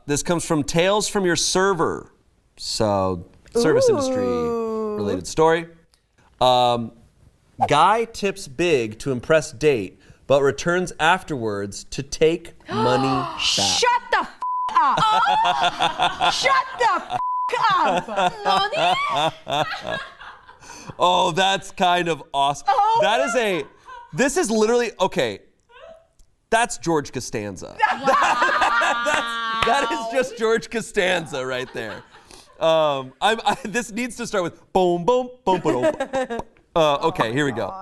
This comes from Tales from Your Server. So, service industry related story. Guy tips big to impress date, but returns afterwards to take money back. Shut the f up! Oh, shut the f up! Oh, that's kind of awesome. Oh. This is literally, okay, that's George Costanza. That is just George Costanza right there. This needs to start with boom, boom, boom, boom. Okay, here we go.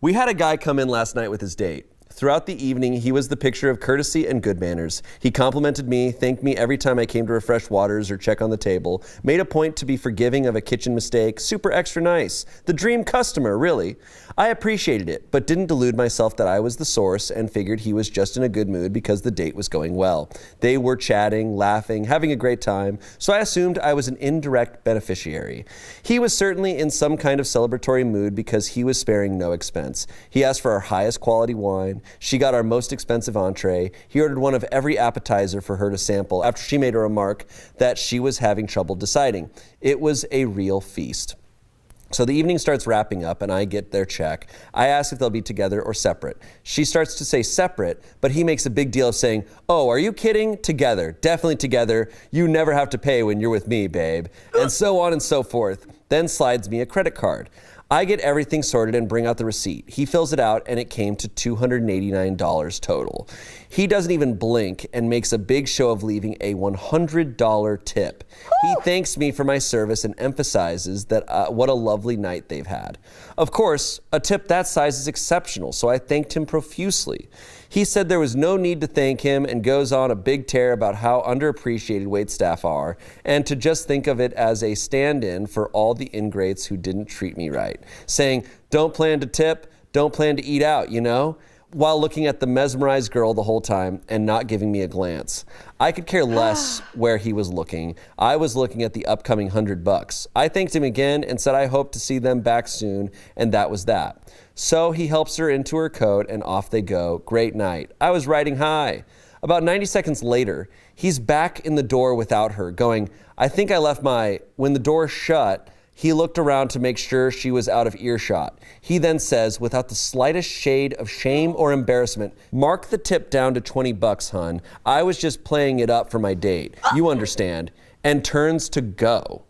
We had a guy come in last night with his date. Throughout the evening, he was the picture of courtesy and good manners. He complimented me, thanked me every time I came to refresh waters or check on the table, made a point to be forgiving of a kitchen mistake, super extra nice. The dream customer, really. I appreciated it, but didn't delude myself that I was the source and figured he was just in a good mood because the date was going well. They were chatting, laughing, having a great time, so I assumed I was an indirect beneficiary. He was certainly in some kind of celebratory mood because he was sparing no expense. He asked for our highest quality wine. She got our most expensive entree. He ordered one of every appetizer for her to sample after she made a remark that she was having trouble deciding. It was a real feast. So the evening starts wrapping up and I get their check. I ask if they'll be together or separate. She starts to say separate, but he makes a big deal of saying, "Oh, are you kidding? Together, definitely together. You never have to pay when you're with me, babe." And so on and so forth. Then slides me a credit card. I get everything sorted and bring out the receipt. He fills it out and it came to $289 total. He doesn't even blink and makes a big show of leaving a $100 tip. He thanks me for my service and emphasizes that what a lovely night they've had. Of course, a tip that size is exceptional, so I thanked him profusely. He said there was no need to thank him and goes on a big tear about how underappreciated waitstaff are and to just think of it as a stand-in for all the ingrates who didn't treat me right. Saying, don't plan to tip, don't plan to eat out, you know? While looking at the mesmerized girl the whole time and not giving me a glance. I could care less where he was looking. I was looking at the upcoming $100. I thanked him again and said I hope to see them back soon, and that was that. So he helps her into her coat and off they go. Great night. I was riding high. About 90 seconds later, he's back in the door without her, going, I think I left my... When the door shut, he looked around to make sure she was out of earshot. He then says, without the slightest shade of shame or embarrassment, mark the tip down to $20, hun. I was just playing it up for my date. You understand. And turns to go.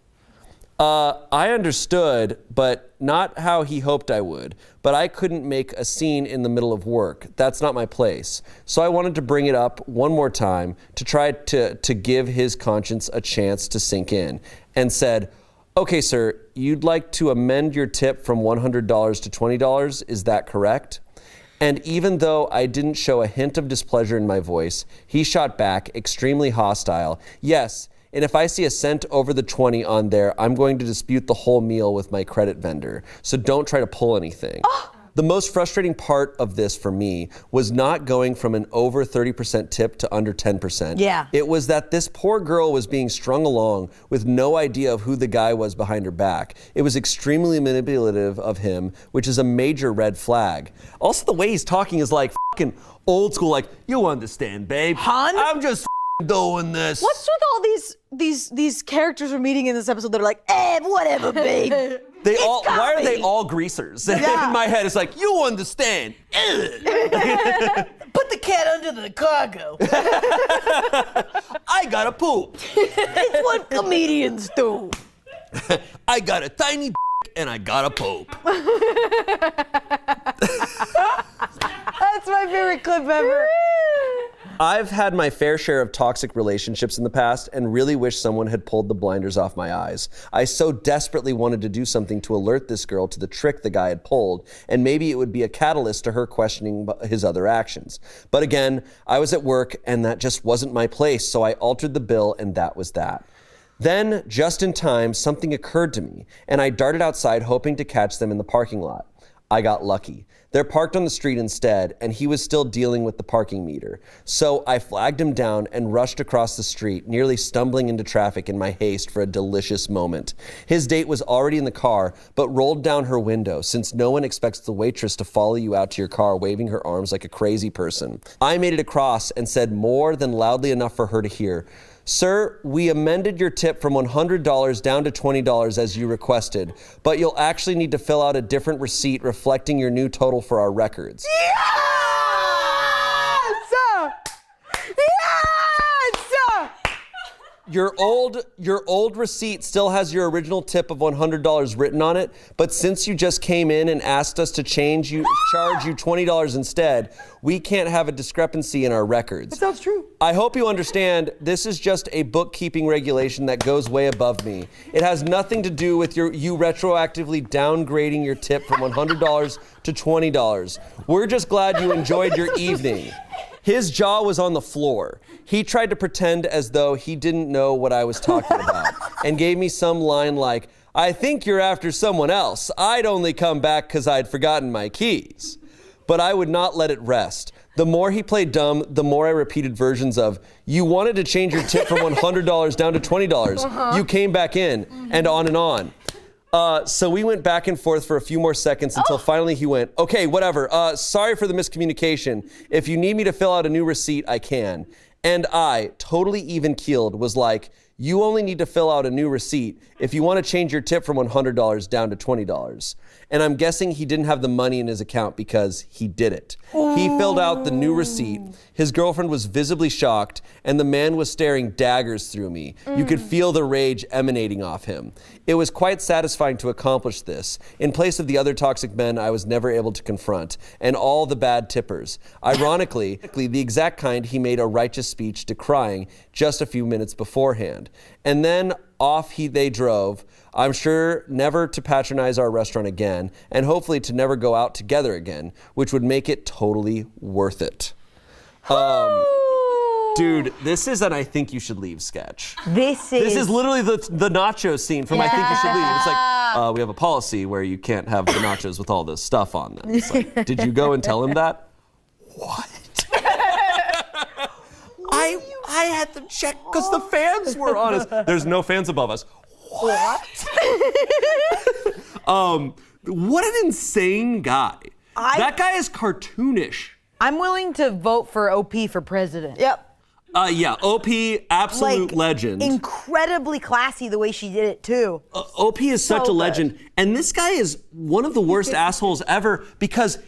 I understood, but not how he hoped I would. But I couldn't make a scene in the middle of work. That's not my place. So I wanted to bring it up one more time to try to give his conscience a chance to sink in. And said, okay, sir, you'd like to amend your tip from $100 to $20, is that correct? And even though I didn't show a hint of displeasure in my voice, he shot back, extremely hostile. Yes, and if I see a cent over the 20 on there, I'm going to dispute the whole meal with my credit vendor. So don't try to pull anything. The most frustrating part of this for me was not going from an over 30% tip to under 10%. Yeah. It was that this poor girl was being strung along with no idea of who the guy was behind her back. It was extremely manipulative of him, which is a major red flag. Also, the way he's talking is like fucking old school, like, you understand, babe. Hun? I'm just doing this. What's with all these characters we're meeting in this episode that are like, whatever, babe. Why are they all greasers? Yeah. In my head, it's like, you understand. Put the cat under the cargo. I gotta poop. It's what comedians do. I got a tiny and I gotta poop. That's my favorite clip ever. I've had my fair share of toxic relationships in the past and really wish someone had pulled the blinders off my eyes. I so desperately wanted to do something to alert this girl to the trick the guy had pulled, and maybe it would be a catalyst to her questioning his other actions. But again, I was at work and that just wasn't my place, so I altered the bill and that was that. Then, just in time, something occurred to me, and I darted outside hoping to catch them in the parking lot. I got lucky. They're parked on the street instead, and he was still dealing with the parking meter. So I flagged him down and rushed across the street, nearly stumbling into traffic in my haste for a delicious moment. His date was already in the car, but rolled down her window, since no one expects the waitress to follow you out to your car waving her arms like a crazy person. I made it across and said more than loudly enough for her to hear, "Sir, we amended your tip from $100 down to $20 as you requested, but you'll actually need to fill out a different receipt reflecting your new total for our records." Yes! Your old receipt still has your original tip of $100 written on it, but since you just came in and asked us to charge you $20 instead, we can't have a discrepancy in our records. That sounds true. I hope you understand this is just a bookkeeping regulation that goes way above me. It has nothing to do with you retroactively downgrading your tip from $100 to $20. We're just glad you enjoyed your evening. His jaw was on the floor. He tried to pretend as though he didn't know what I was talking about and gave me some line like, "I think you're after someone else. I'd only come back because I'd forgotten my keys." But I would not let it rest. The more he played dumb, the more I repeated versions of, "You wanted to change your tip from $100 down to $20. You came back in," and on and on. So we went back and forth for a few more seconds until finally he went, "Okay, whatever. Sorry for the miscommunication. If you need me to fill out a new receipt, I can." And I, totally even-keeled, was like, "You only need to fill out a new receipt if you want to change your tip from $100 down to $20. And I'm guessing he didn't have the money in his account because he did it. He filled out the new receipt. His girlfriend was visibly shocked, and the man was staring daggers through me. You could feel the rage emanating off him. It was quite satisfying to accomplish this, in place of the other toxic men I was never able to confront, and all the bad tippers. Ironically, the exact kind he made a righteous speech decrying just a few minutes beforehand. And then off they drove, I'm sure never to patronize our restaurant again, and hopefully to never go out together again, which would make it totally worth it. Dude, this is an I Think You Should Leave sketch. This is literally the nacho scene from I Think You Should Leave. It's like, we have a policy where you can't have the nachos with all this stuff on them. It's like, did you go and tell him that? What? I had them check because the fans were on us. There's no fans above us. What? What an insane guy. That guy is cartoonish. I'm willing to vote for OP for president. Yep. Yeah, OP, absolute legend. Incredibly classy the way she did it too. OP is such a legend. And this guy is one of the worst assholes ever because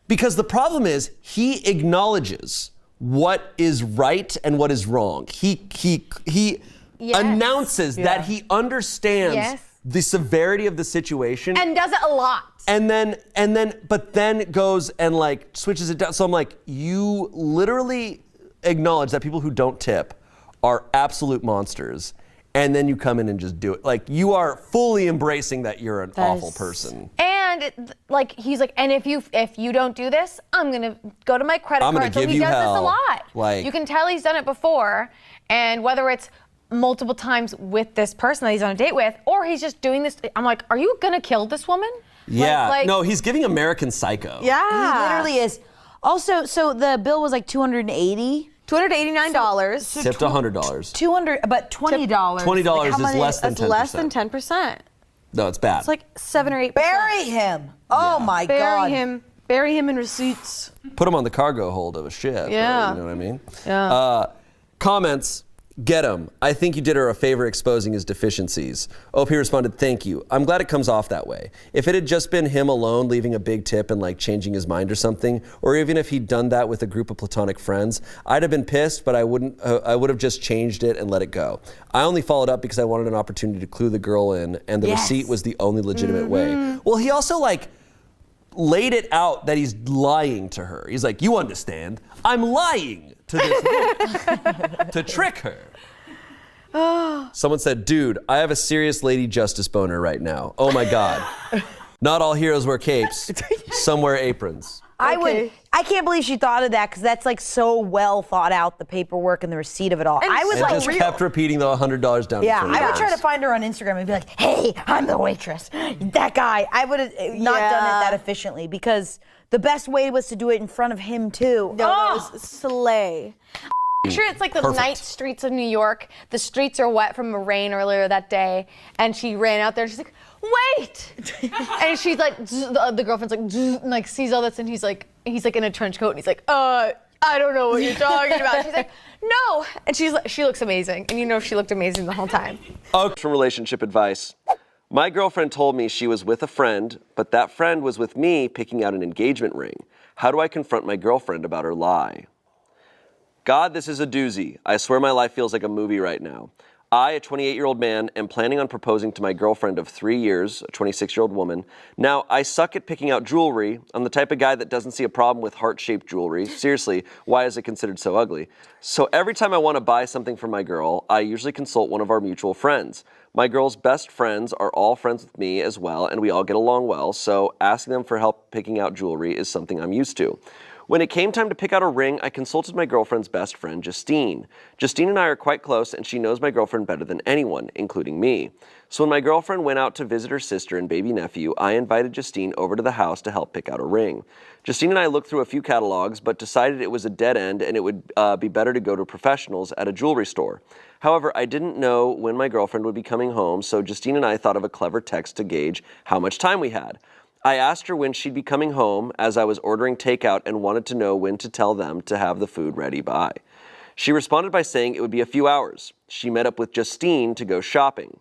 the problem is he acknowledges what is right and what is wrong. He announces that he understands the severity of the situation. And does it a lot. But then goes and like switches it down. So I'm like, you literally acknowledge that people who don't tip are absolute monsters. And then you come in and just do it. Like, you are fully embracing that you're an awful person. And like he's like, and if you don't do this, I'm gonna go to my credit I'm card. gonna So give he you does hell. this a lot. Like, you can tell he's done it before, and whether it's multiple times with this person that he's on a date with, or he's just doing this. I'm like, are you gonna kill this woman? Yeah. No, he's giving American Psycho. Yeah. He literally is. Also, so the bill was like $280. $289. Tipped $100. $200, but $20. $20 is less than 10%. That's less than 10%. No, it's bad. It's like 7 or 8%. Bury him. Oh my God. Bury him in receipts. Put him on the cargo hold of a ship. Yeah. You know what I mean? Yeah. Comments. Get him. I think you did her a favor exposing his deficiencies. OP responded, thank you. I'm glad it comes off that way. If it had just been him alone leaving a big tip and like changing his mind or something, or even if he'd done that with a group of platonic friends, I'd have been pissed, but I would have just changed it and let it go. I only followed up because I wanted an opportunity to clue the girl in, and the receipt was the only legitimate way. Well, he also like laid it out that he's lying to her. He's like, you understand, I'm lying to this woman to trick her. Someone said, dude, I have a serious lady justice boner right now. Oh my God. Not all heroes wear capes. Some wear aprons. Okay. I can't believe she thought of that because that's like so well thought out, the paperwork and the receipt of it all. And I would And like just kept repeating the $100 down. Yeah, to I would $20. try to find her on Instagram and be like, hey, I'm the waitress. That guy. I would have not done it that efficiently because the best way was to do it in front of him too. No, that was slay. Picture it's like the Perfect. night streets of New York. The streets are wet from the rain earlier that day, and she ran out there. And she's like, "Wait!" and she's like, the girlfriend's like, and like sees all this, and he's like in a trench coat, and he's like, I don't know what you're talking about. She's like, "No," and she looks amazing, and you know she looked amazing the whole time. From relationship advice. My girlfriend told me she was with a friend, but that friend was with me picking out an engagement ring. How do I confront my girlfriend about her lie? God, this is a doozy. I swear my life feels like a movie right now. I, a 28-year-old man, am planning on proposing to my girlfriend of 3 years, a 26-year-old woman. Now, I suck at picking out jewelry. I'm the type of guy that doesn't see a problem with heart-shaped jewelry. Seriously, why is it considered so ugly? So every time I want to buy something for my girl, I usually consult one of our mutual friends. My girl's best friends are all friends with me as well, and we all get along well, so asking them for help picking out jewelry is something I'm used to. When it came time to pick out a ring, I consulted my girlfriend's best friend, Justine. Justine and I are quite close, and she knows my girlfriend better than anyone, including me. So when my girlfriend went out to visit her sister and baby nephew, I invited Justine over to the house to help pick out a ring. Justine and I looked through a few catalogs, but decided it was a dead end and it would be better to go to professionals at a jewelry store. However, I didn't know when my girlfriend would be coming home, so Justine and I thought of a clever text to gauge how much time we had. I asked her when she'd be coming home as I was ordering takeout and wanted to know when to tell them to have the food ready by. She responded by saying it would be a few hours. She met up with Justine to go shopping.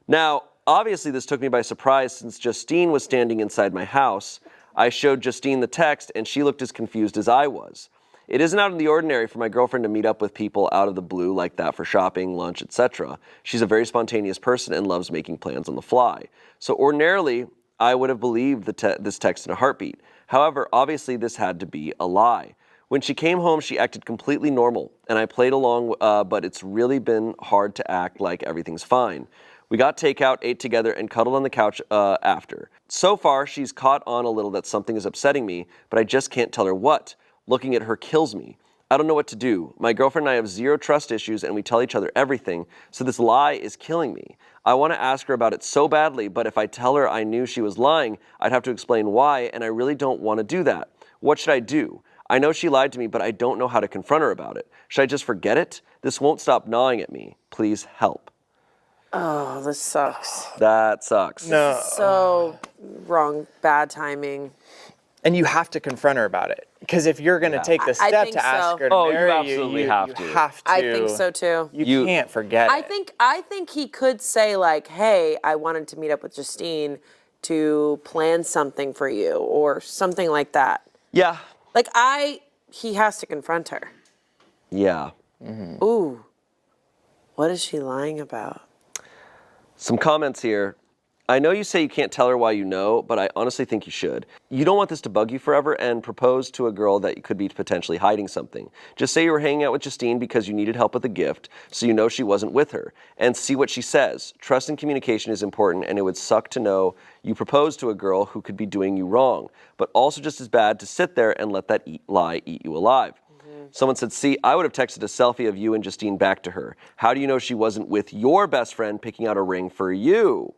Now, obviously this took me by surprise since Justine was standing inside my house. I showed Justine the text and she looked as confused as I was. It isn't out of the ordinary for my girlfriend to meet up with people out of the blue like that for shopping, lunch, etc. She's a very spontaneous person and loves making plans on the fly. So ordinarily, I would have believed this text in a heartbeat. However, obviously this had to be a lie. When she came home, she acted completely normal, and I played along, but it's really been hard to act like everything's fine. We got takeout, ate together, and cuddled on the couch after. So far, she's caught on a little that something is upsetting me, but I just can't tell her what. Looking at her kills me. I don't know what to do. My girlfriend and I have zero trust issues, and we tell each other everything, so this lie is killing me. I want to ask her about it so badly, but if I tell her I knew she was lying, I'd have to explain why, and I really don't want to do that. What should I do? I know she lied to me, but I don't know how to confront her about it. Should I just forget it? This won't stop gnawing at me. Please help. Oh, this sucks. That sucks. No. So wrong, bad timing. And you have to confront her about it. Because if you're going to take the I step think to ask so. her to Oh, you marry absolutely you have to. have to. I think so too. You can't forget it. I think he could say like, "Hey, I wanted to meet up with Justine to plan something for you," or something like that. Yeah. Like he has to confront her. Yeah. Ooh, what is she lying about? Some comments here. I know you say you can't tell her why you know, but I honestly think you should. You don't want this to bug you forever and propose to a girl that you could be potentially hiding something. Just say you were hanging out with Justine because you needed help with a gift, so you know she wasn't with her, and see what she says. Trust and communication is important, and it would suck to know you proposed to a girl who could be doing you wrong, but also just as bad to sit there and let that lie eat you alive. Someone said, see, I would have texted a selfie of you and Justine back to her. How do you know she wasn't with your best friend picking out a ring for you?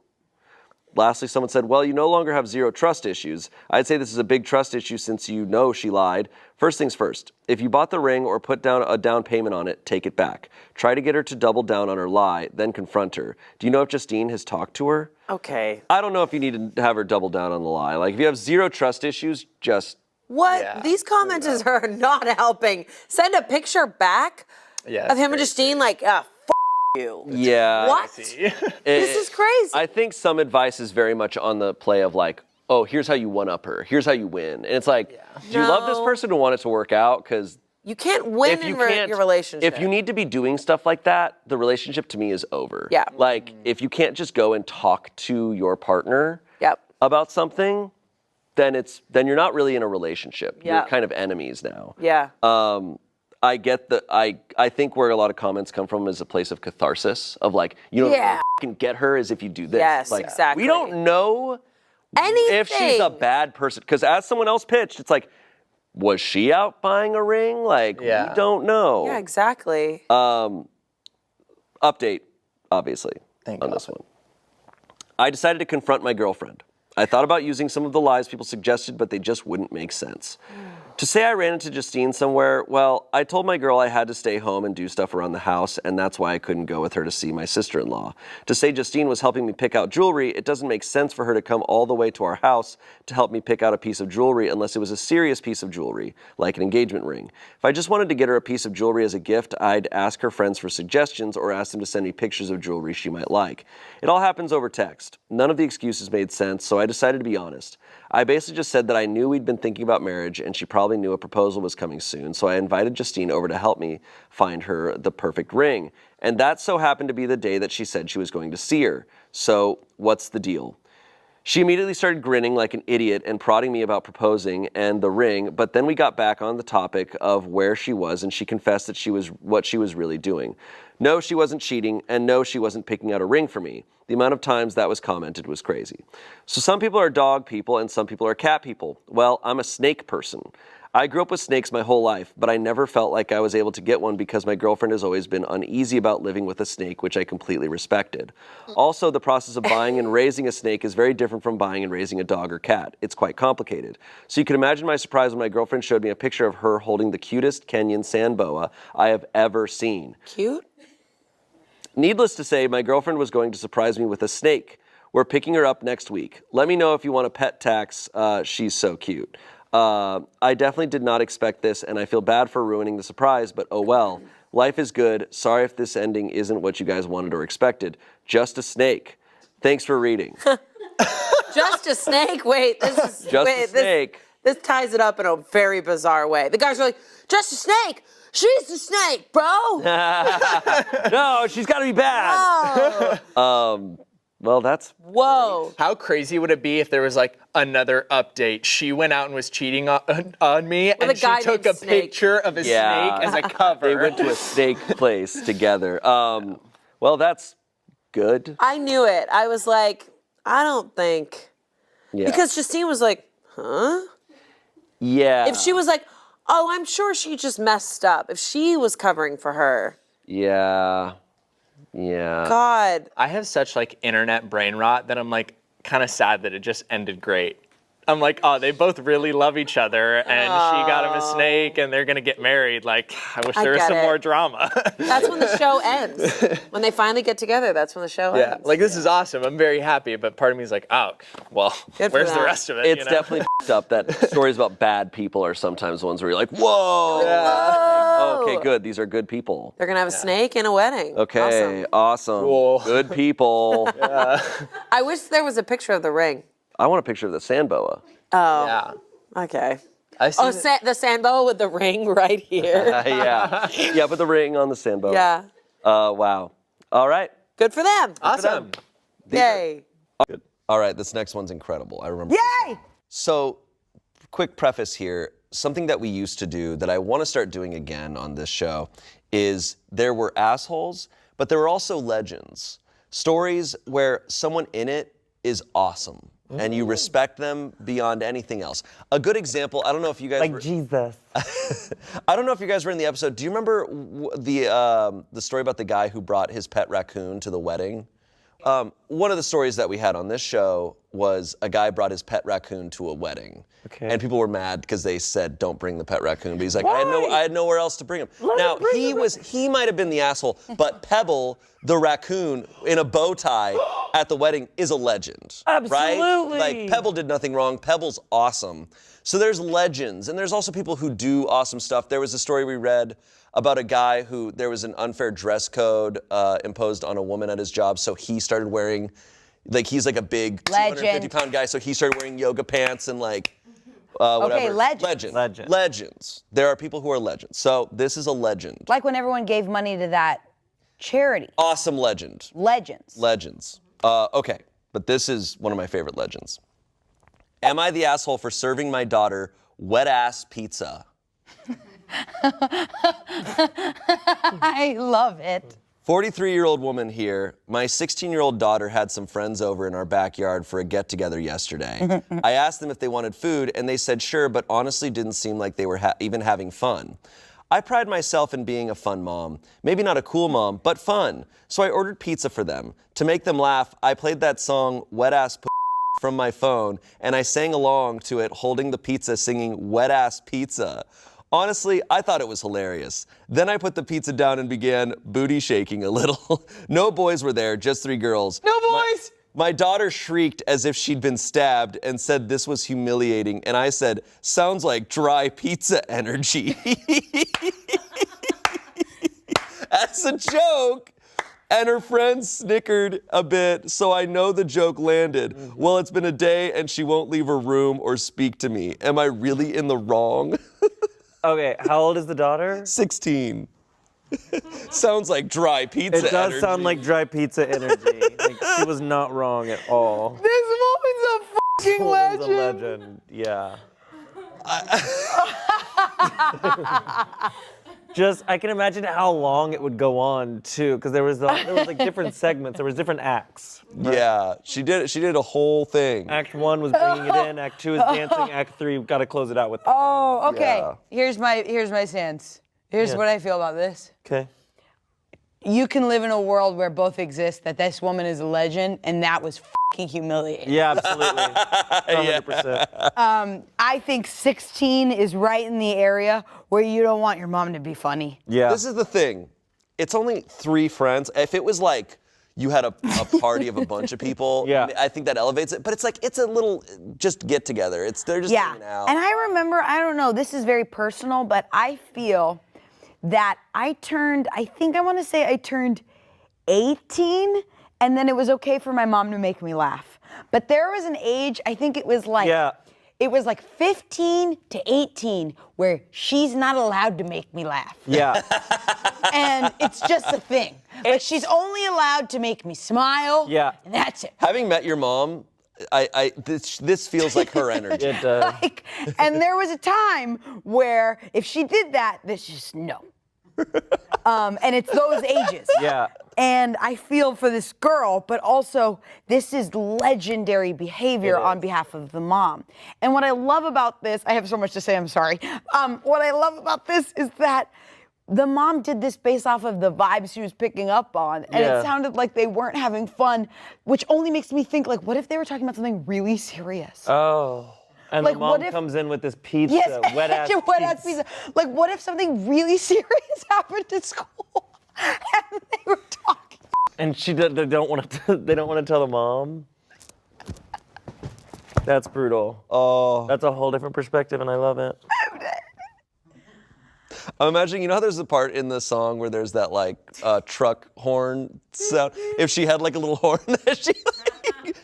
Lastly, someone said, well, you no longer have zero trust issues. I'd say this is a big trust issue since you know she lied. First things first, if you bought the ring or put down a down payment on it, take it back. Try to get her to double down on her lie, then confront her. Do you know if Justine has talked to her? Okay. I don't know if you need to have her double down on the lie. Like, if you have zero trust issues, just... What? Yeah. These commenters are not helping. Send a picture back Yeah, of him and crazy. Justine like, you. Yeah. What? This is crazy. I think some advice is very much on the play of like, oh, here's how you one-up her. Here's how you win. And it's like, do you love this No. person and want it to work out? Because You can't win in your relationship. if you need to be doing stuff like that, the relationship to me is over. Yeah. Like, if you can't just go and talk to your partner Yep. about something, then you're not really in a relationship. Yeah. You're kind of enemies now. Yeah. I get I think where a lot of comments come from is a place of catharsis of like, you know, Yeah. can get her is if you do this. Yes, like, exactly. We don't know Anything. if she's a bad person. Because as someone else pitched, it's like, was she out buying a ring? Like, we don't know. Yeah, exactly. Update, obviously, on this one. I decided to confront my girlfriend. I thought about using some of the lies people suggested, but they just wouldn't make sense. To say I ran into Justine somewhere, well, I told my girl I had to stay home and do stuff around the house, and that's why I couldn't go with her to see my sister-in-law. To say Justine was helping me pick out jewelry, it doesn't make sense for her to come all the way to our house to help me pick out a piece of jewelry unless it was a serious piece of jewelry, like an engagement ring. If I just wanted to get her a piece of jewelry as a gift, I'd ask her friends for suggestions or ask them to send me pictures of jewelry she might like. It all happens over text. None of the excuses made sense, so I decided to be honest. I basically just said that I knew we'd been thinking about marriage and she probably knew a proposal was coming soon, so I invited Justine over to help me find her the perfect ring. And that so happened to be the day that she said she was going to see her. So what's the deal? She immediately started grinning like an idiot and prodding me about proposing and the ring, but then we got back on the topic of where she was and she confessed that what she was really doing. No, she wasn't cheating, and no, she wasn't picking out a ring for me. The amount of times that was commented was crazy. So some people are dog people and some people are cat people. Well, I'm a snake person. I grew up with snakes my whole life, but I never felt like I was able to get one because my girlfriend has always been uneasy about living with a snake, which I completely respected. Also, the process of buying and raising a snake is very different from buying and raising a dog or cat. It's quite complicated. So you can imagine my surprise when my girlfriend showed me a picture of her holding the cutest Kenyan sand boa I have ever seen. Cute? Needless to say, my girlfriend was going to surprise me with a snake. We're picking her up next week. Let me know if you want a pet tax. She's so cute. I definitely did not expect this, and I feel bad for ruining the surprise, but oh well. Life is good. Sorry if this ending isn't what you guys wanted or expected. Just a snake. Thanks for reading. Just a snake? Wait, this is... Just a snake. This ties it up in a very bizarre way. The guys are like, just a snake? She's a snake, bro. No, she's got to be bad. Oh. Well, that's... Whoa. How crazy would it be if there was like another update? She went out and was cheating on me, With and a she guy took named a Snake. picture of a snake as a cover. They went to a snake place together. Well, that's good. I knew it. I was like, I don't think... Yeah. Because Justine was like, huh? Yeah. If she was like, oh, I'm sure she just messed up. If she was covering for her. Yeah. Yeah. God. I have such like internet brain rot that I'm like kind of sad that it just ended great. I'm like, oh, they both really love each other, and she got him a snake, and they're gonna get married. Like, I wish there was get some it. more drama. That's when the show ends. When they finally get together, that's when the show Yeah, ends. like this is awesome. I'm very happy, but part of me is like, oh, well, Good for where's the them. rest of it? It's you know? definitely f***ed up that stories about bad people are sometimes ones where you're like, whoa. Whoa. Okay, good. These are good people. They're going to have a snake and a wedding. Okay, awesome. Cool. Good people. I wish there was a picture of the ring. I want a picture of the sand boa. Oh, Yeah. okay. I see Oh, the sandbow with the ring right here. Yeah. Yeah, put the ring on the sand boa. Yeah. Wow. All right. Good for them. awesome. Yay. Good. All right, this next one's incredible. I remember. Yay! So, quick preface here. Something that we used to do that I want to start doing again on this show is there were assholes, but there were also legends. Stories where someone in it is awesome and you respect them beyond anything else. A good example, I don't know if you guys were, Jesus. I don't know if you guys were in the episode. Do you remember the story about the guy who brought his pet raccoon to the wedding? One of the stories that we had on this show was a guy brought his pet raccoon to a wedding. Okay. And people were mad because they said, don't bring the pet raccoon. But he's like, I had nowhere else to bring him. Now, he might have been the asshole, but Pebble, the raccoon in a bow tie at the wedding is a legend. Right? Absolutely. Like, Pebble did nothing wrong. Pebble's awesome. So there's legends, and there's also people who do awesome stuff. There was a story we read about a guy who, there was an unfair dress code imposed on a woman at his job, so he started wearing, like, he's like a big Legend. 250-pound guy, so he started wearing yoga pants and like, whatever. Okay, legends. Legends. There are people who are legends. So this is a legend. Like when everyone gave money to that charity. Awesome legend. Legends. Legends. Okay, but this is one of my favorite legends. Am I the asshole for serving my daughter wet-ass pizza? I love it. 43-year-old woman here. My 16-year-old daughter had some friends over in our backyard for a get-together yesterday. I asked them if they wanted food, and they said sure, but honestly didn't seem like they were even having fun. I pride myself in being a fun mom. Maybe not a cool mom, but fun. So I ordered pizza for them. To make them laugh, I played that song, Wet Ass P*** from my phone, and I sang along to it holding the pizza singing Wet Ass Pizza. Honestly, I thought it was hilarious. Then I put the pizza down and began booty shaking a little. No boys were there, just 3 girls. No boys! My daughter shrieked as if she'd been stabbed and said this was humiliating, and I said, sounds like dry pizza energy. As a joke. And her friends snickered a bit, so I know the joke landed. Well, it's been a day and she won't leave her room or speak to me. Am I really in the wrong? Okay, how old is the daughter? 16. Sounds like dry pizza It does energy. sound like dry pizza energy. Like, she was not wrong at all. This woman's a fucking Woman's legend. a legend. Yeah. Just, I can imagine how long it would go on too, because there was like different segments, there was different acts. Yeah, she did a whole thing. Act 1 was bringing it in, Act 2 is dancing, Act 3 got to close it out with. Oh, okay. Yeah. Here's my stance. Here's what I feel about this. Okay. You can live in a world where both exist, that this woman is a legend, and that was fucking humiliating. Yeah, absolutely. 100%. I think 16 is right in the area where you don't want your mom to be funny. Yeah. This is the thing. It's only 3 friends. If it was like you had a party of a bunch of people, Yeah. I think that elevates it. But it's like, it's a little just get together. They're just hanging out. And I remember, I don't know, this is very personal, but I feel that I turned 18, and then it was okay for my mom to make me laugh. But there was an age, I think it was like, it was like 15 to 18, where she's not allowed to make me laugh. Yeah. And it's just a thing. Like, she's only allowed to make me smile. Yeah. And that's it. Having met your mom, this feels like her energy. It does. And there was a time where if she did that, this just no. And it's those ages. Yeah. And I feel for this girl, but also this is legendary behavior on behalf of the mom. And what I love about this, I have so much to say, I'm sorry. What I love about this is that the mom did this based off of the vibes she was picking up on. And it sounded like they weren't having fun, which only makes me think, like, what if they were talking about something really serious? Oh. And Like, the what mom if- comes in with this pizza, Yes, wet ass pizza. Like, what if something really serious happened at school and they were talking? And they don't want to tell the mom. That's brutal. Oh. That's a whole different perspective, and I love it. I'm imagining, you know how there's a part in the song where there's that like truck horn sound? If she had like a little horn that she like,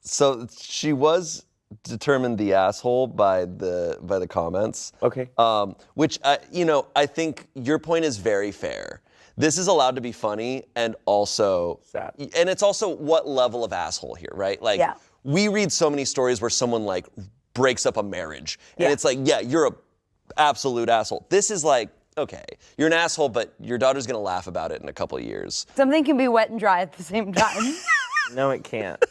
So she was determined the asshole by the comments. Okay. Which I think your point is very fair. This is allowed to be funny and also sad. And it's also what level of asshole here, right? Like we read so many stories where someone like breaks up a marriage and it's like, yeah, you're a absolute asshole. This is like, okay, you're an asshole, but your daughter's gonna laugh about it in a couple of years. Something can be wet and dry at the same time. No, it can't.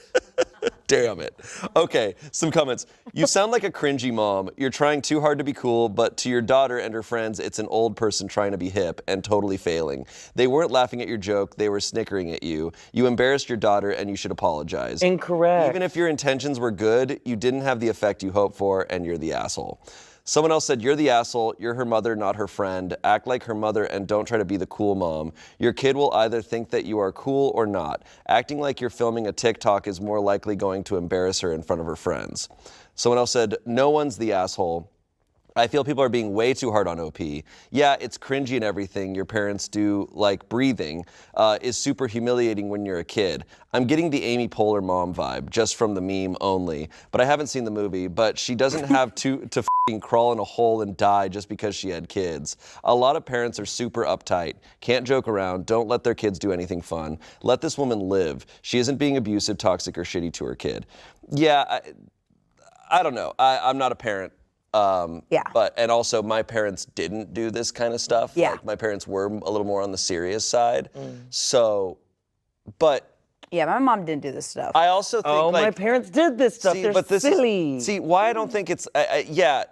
Damn it. Okay, some comments. You sound like a cringy mom. You're trying too hard to be cool, but to your daughter and her friends, it's an old person trying to be hip and totally failing. They weren't laughing at your joke, they were snickering at you. You embarrassed your daughter and you should apologize. Incorrect. Even if your intentions were good, you didn't have the effect you hoped for and you're the asshole. Someone else said, you're the asshole, you're her mother, not her friend. Act like her mother and don't try to be the cool mom. Your kid will either think that you are cool or not. Acting like you're filming a TikTok is more likely going to embarrass her in front of her friends. Someone else said, no one's the asshole. I feel people are being way too hard on OP. Yeah, it's cringy and everything your parents do, like breathing, is super humiliating when you're a kid. I'm getting the Amy Poehler mom vibe, just from the meme only. But I haven't seen the movie, but she doesn't have to f***ing crawl in a hole and die just because she had kids. A lot of parents are super uptight, can't joke around, don't let their kids do anything fun. Let this woman live. She isn't being abusive, toxic, or shitty to her kid. Yeah, I don't know. I'm not a parent. Yeah. And also my parents didn't do this kind of stuff. Yeah. Like my parents were a little more on the serious side. So, but Yeah, my mom didn't do this stuff. I also think my parents did this stuff. They're silly. See, why I don't think it's, yeah,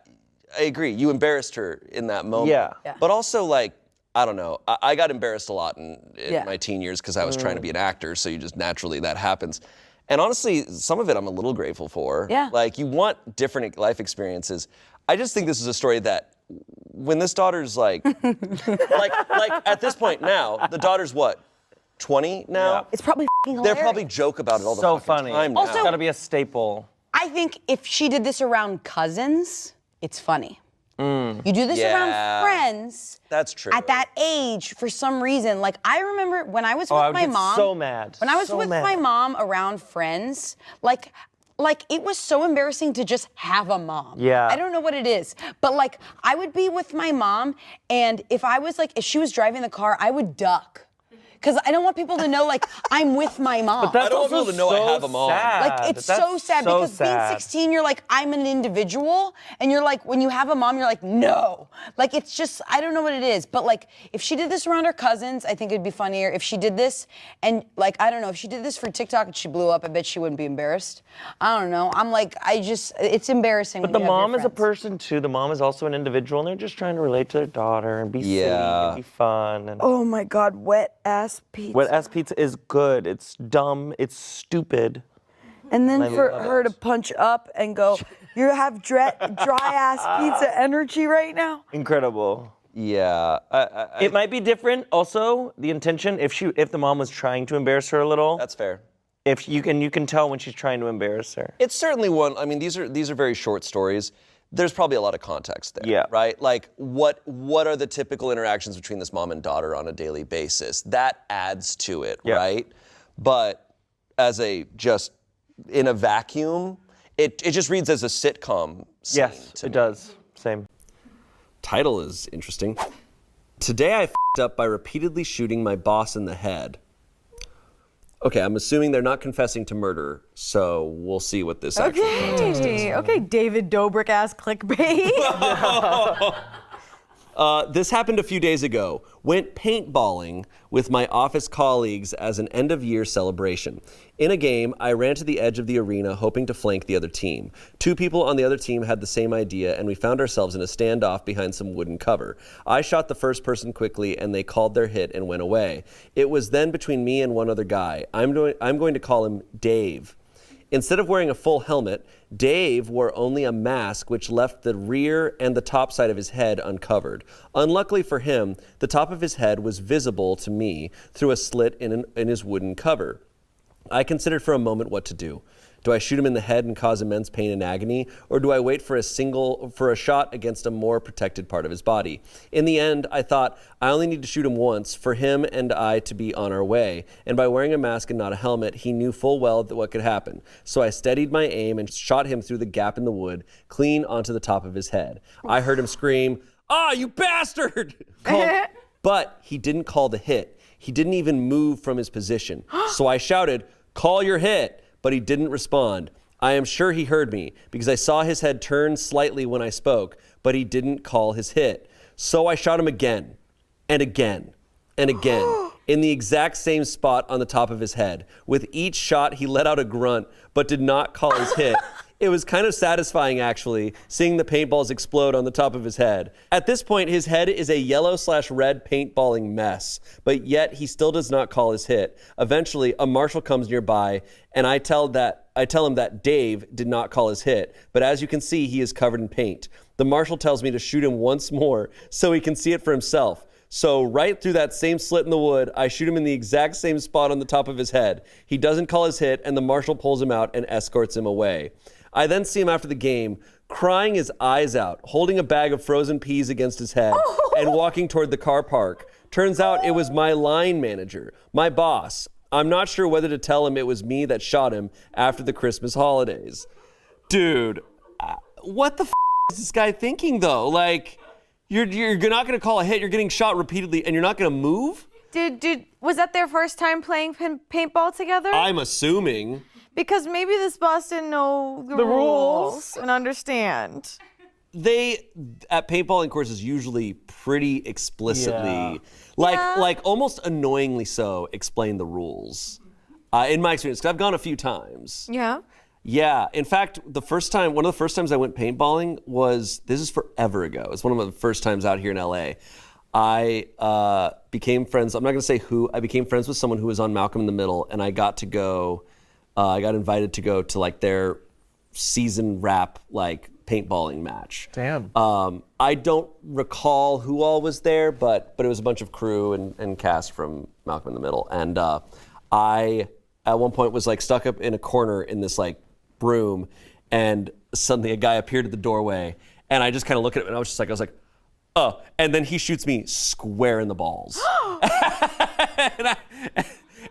I agree. You embarrassed her in that moment. Yeah. But also, like, I don't know. I got embarrassed a lot in Yeah. my teen years because I was trying to be an actor, so you just naturally, that happens. And honestly, some of it I'm a little grateful for. Yeah. Like, you want different life experiences. I just think this is a story that when this daughter's like, like at this point now, the daughter's what, 20 now? Yeah. It's probably f***ing hilarious. They're probably joke about it all the So fucking funny. time now. It's gotta be a staple. I think if she did this around cousins, it's funny. You do this Yeah. around friends. That's true. At that age, for some reason, like I remember when I was with I would my get mom. so mad. When I was So with mad. my mom around friends, like it was so embarrassing to just have a mom. Yeah. I don't know what it is, but like I would be with my mom, and if she was driving the car, I would duck. Because I don't want people to know, like, I'm with my mom. That's I don't want also people to know I so have a mom. sad. Like, it's That's so sad because sad. being 16, you're like, I'm an individual. And you're like, when you have a mom, you're like, no. Like, it's just, I don't know what it is. But, like, if she did this around her cousins, I think it'd be funnier. If she did this, and, like, I don't know, if she did this for TikTok and she blew up, I bet she wouldn't be embarrassed. I don't know. I'm like, it's embarrassing. But when the you have your mom is a friends. person too. The mom is also an individual, and they're just trying to relate to their daughter and be silly Yeah. and be fun. And Oh, my God, wet ass pizza. wet ass pizza is good. It's dumb. It's stupid. And then I for love her it. to punch up and go, you have dry ass pizza energy right now? Incredible. Yeah. It might be different. Also, the intention if the mom was trying to embarrass her a little. That's fair. If you can tell when she's trying to embarrass her. It's certainly one. I mean, these are very short stories. There's probably a lot of context there. Yeah. Right? Like, what are the typical interactions between this mom and daughter on a daily basis? That adds to it, Yeah. right? But just in a vacuum, it just reads as a sitcom scene Yes, to it me. does. Same. Title is interesting. Today I f***ed up by repeatedly shooting my boss in the head. Okay, I'm assuming they're not confessing to murder, so we'll see what this actual context is. Okay, David Dobrik ass clickbait. This happened a few days ago. Went paintballing with my office colleagues as an end-of-year celebration. In a game, I ran to the edge of the arena hoping to flank the other team. Two people on the other team had the same idea, and we found ourselves in a standoff behind some wooden cover. I shot the first person quickly, and they called their hit and went away. It was then between me and one other guy. I'm going to call him Dave. Instead of wearing a full helmet, Dave wore only a mask which left the rear and the top side of his head uncovered. Unluckily for him, the top of his head was visible to me through a slit in his wooden cover. I considered for a moment what to do. Do I shoot him in the head and cause immense pain and agony, or do I wait for a shot against a more protected part of his body? In the end, I thought I only need to shoot him once for him and I to be on our way. And by wearing a mask and not a helmet, he knew full well that what could happen. So I steadied my aim and shot him through the gap in the wood, clean onto the top of his head. I heard him scream, "Ah, you bastard!" But he didn't call the hit. He didn't even move from his position. So I shouted, "Call your hit!" But he didn't respond. I am sure he heard me because I saw his head turn slightly when I spoke, but he didn't call his hit. So I shot him again and again and again in the exact same spot on the top of his head. With each shot, he let out a grunt, but did not call his hit. It was kind of satisfying, actually, seeing the paintballs explode on the top of his head. At this point, his head is a yellow/red paintballing mess, but yet he still does not call his hit. Eventually, a marshal comes nearby, and I tell him that Dave did not call his hit, but as you can see, he is covered in paint. The marshal tells me to shoot him once more so he can see it for himself. So right through that same slit in the wood, I shoot him in the exact same spot on the top of his head. He doesn't call his hit, and the marshal pulls him out and escorts him away. I then see him after the game, crying his eyes out, holding a bag of frozen peas against his head, and walking toward the car park. Turns out it was my line manager, my boss. I'm not sure whether to tell him it was me that shot him after the Christmas holidays. Dude, what the f*** is this guy thinking, though? Like, you're not going to call a hit, you're getting shot repeatedly, and you're not going to move? Was that their first time playing paintball together? I'm assuming. Because maybe this boss didn't know the rules and understand. They at paintballing courses usually pretty explicitly, like almost annoyingly so, explain the rules. In my experience, because I've gone a few times. Yeah. Yeah. In fact, one of the first times I went paintballing this is forever ago. It's one of the first times out here in LA. I became friends. I'm not going to say who. I became friends with someone who was on Malcolm in the Middle, and I got to go. I got invited to go to like their season wrap like paintballing match. Damn. I don't recall who all was there, but it was a bunch of crew and cast from Malcolm in the Middle, and I at one point was like stuck up in a corner in this like room, and suddenly a guy appeared at the doorway, and I just kind of looked at him, and I was like, oh, and then he shoots me square in the balls.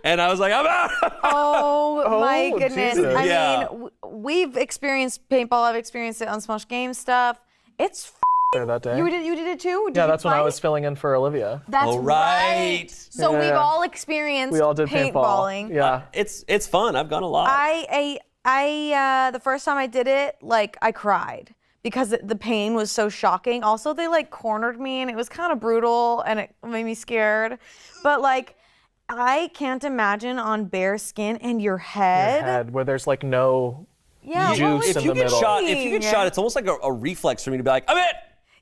and I was like, I'm out. Oh my goodness. Jesus. I Yeah. mean, we've experienced paintball. I've experienced it on Smosh Game stuff. It's There that day. You did it too? Did Yeah, you that's when I fight? was filling in for Olivia. That's Oh, right. So we've Yeah. all experienced We all did paintballing. paintball. Yeah. It's fun. I've gone a lot. I the first time I did it, like I cried because the pain was so shocking. Also, they like cornered me and it was kind of brutal and it made me scared. But like, I can't imagine on bare skin and your head. Head where there's like no Yeah, what juice was in if you the get middle. shot, it's almost like a reflex for me to be like, I'm it.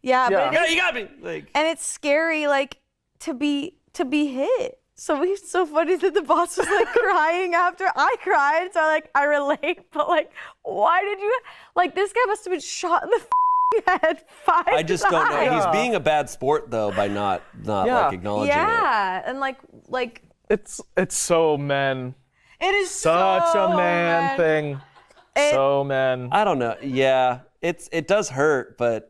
Yeah, Yeah. but it is, You got me. Like, and it's scary, like to be hit. So it's so funny that the boss was like crying after I cried. So I relate, but like, why did you like this guy must have been shot in the head 5 times. I just don't know. He's being a bad sport though by not Yeah. like acknowledging it. Yeah, and like It's so men. it is Such so a man thing. So men. I don't know. Yeah, it does hurt, but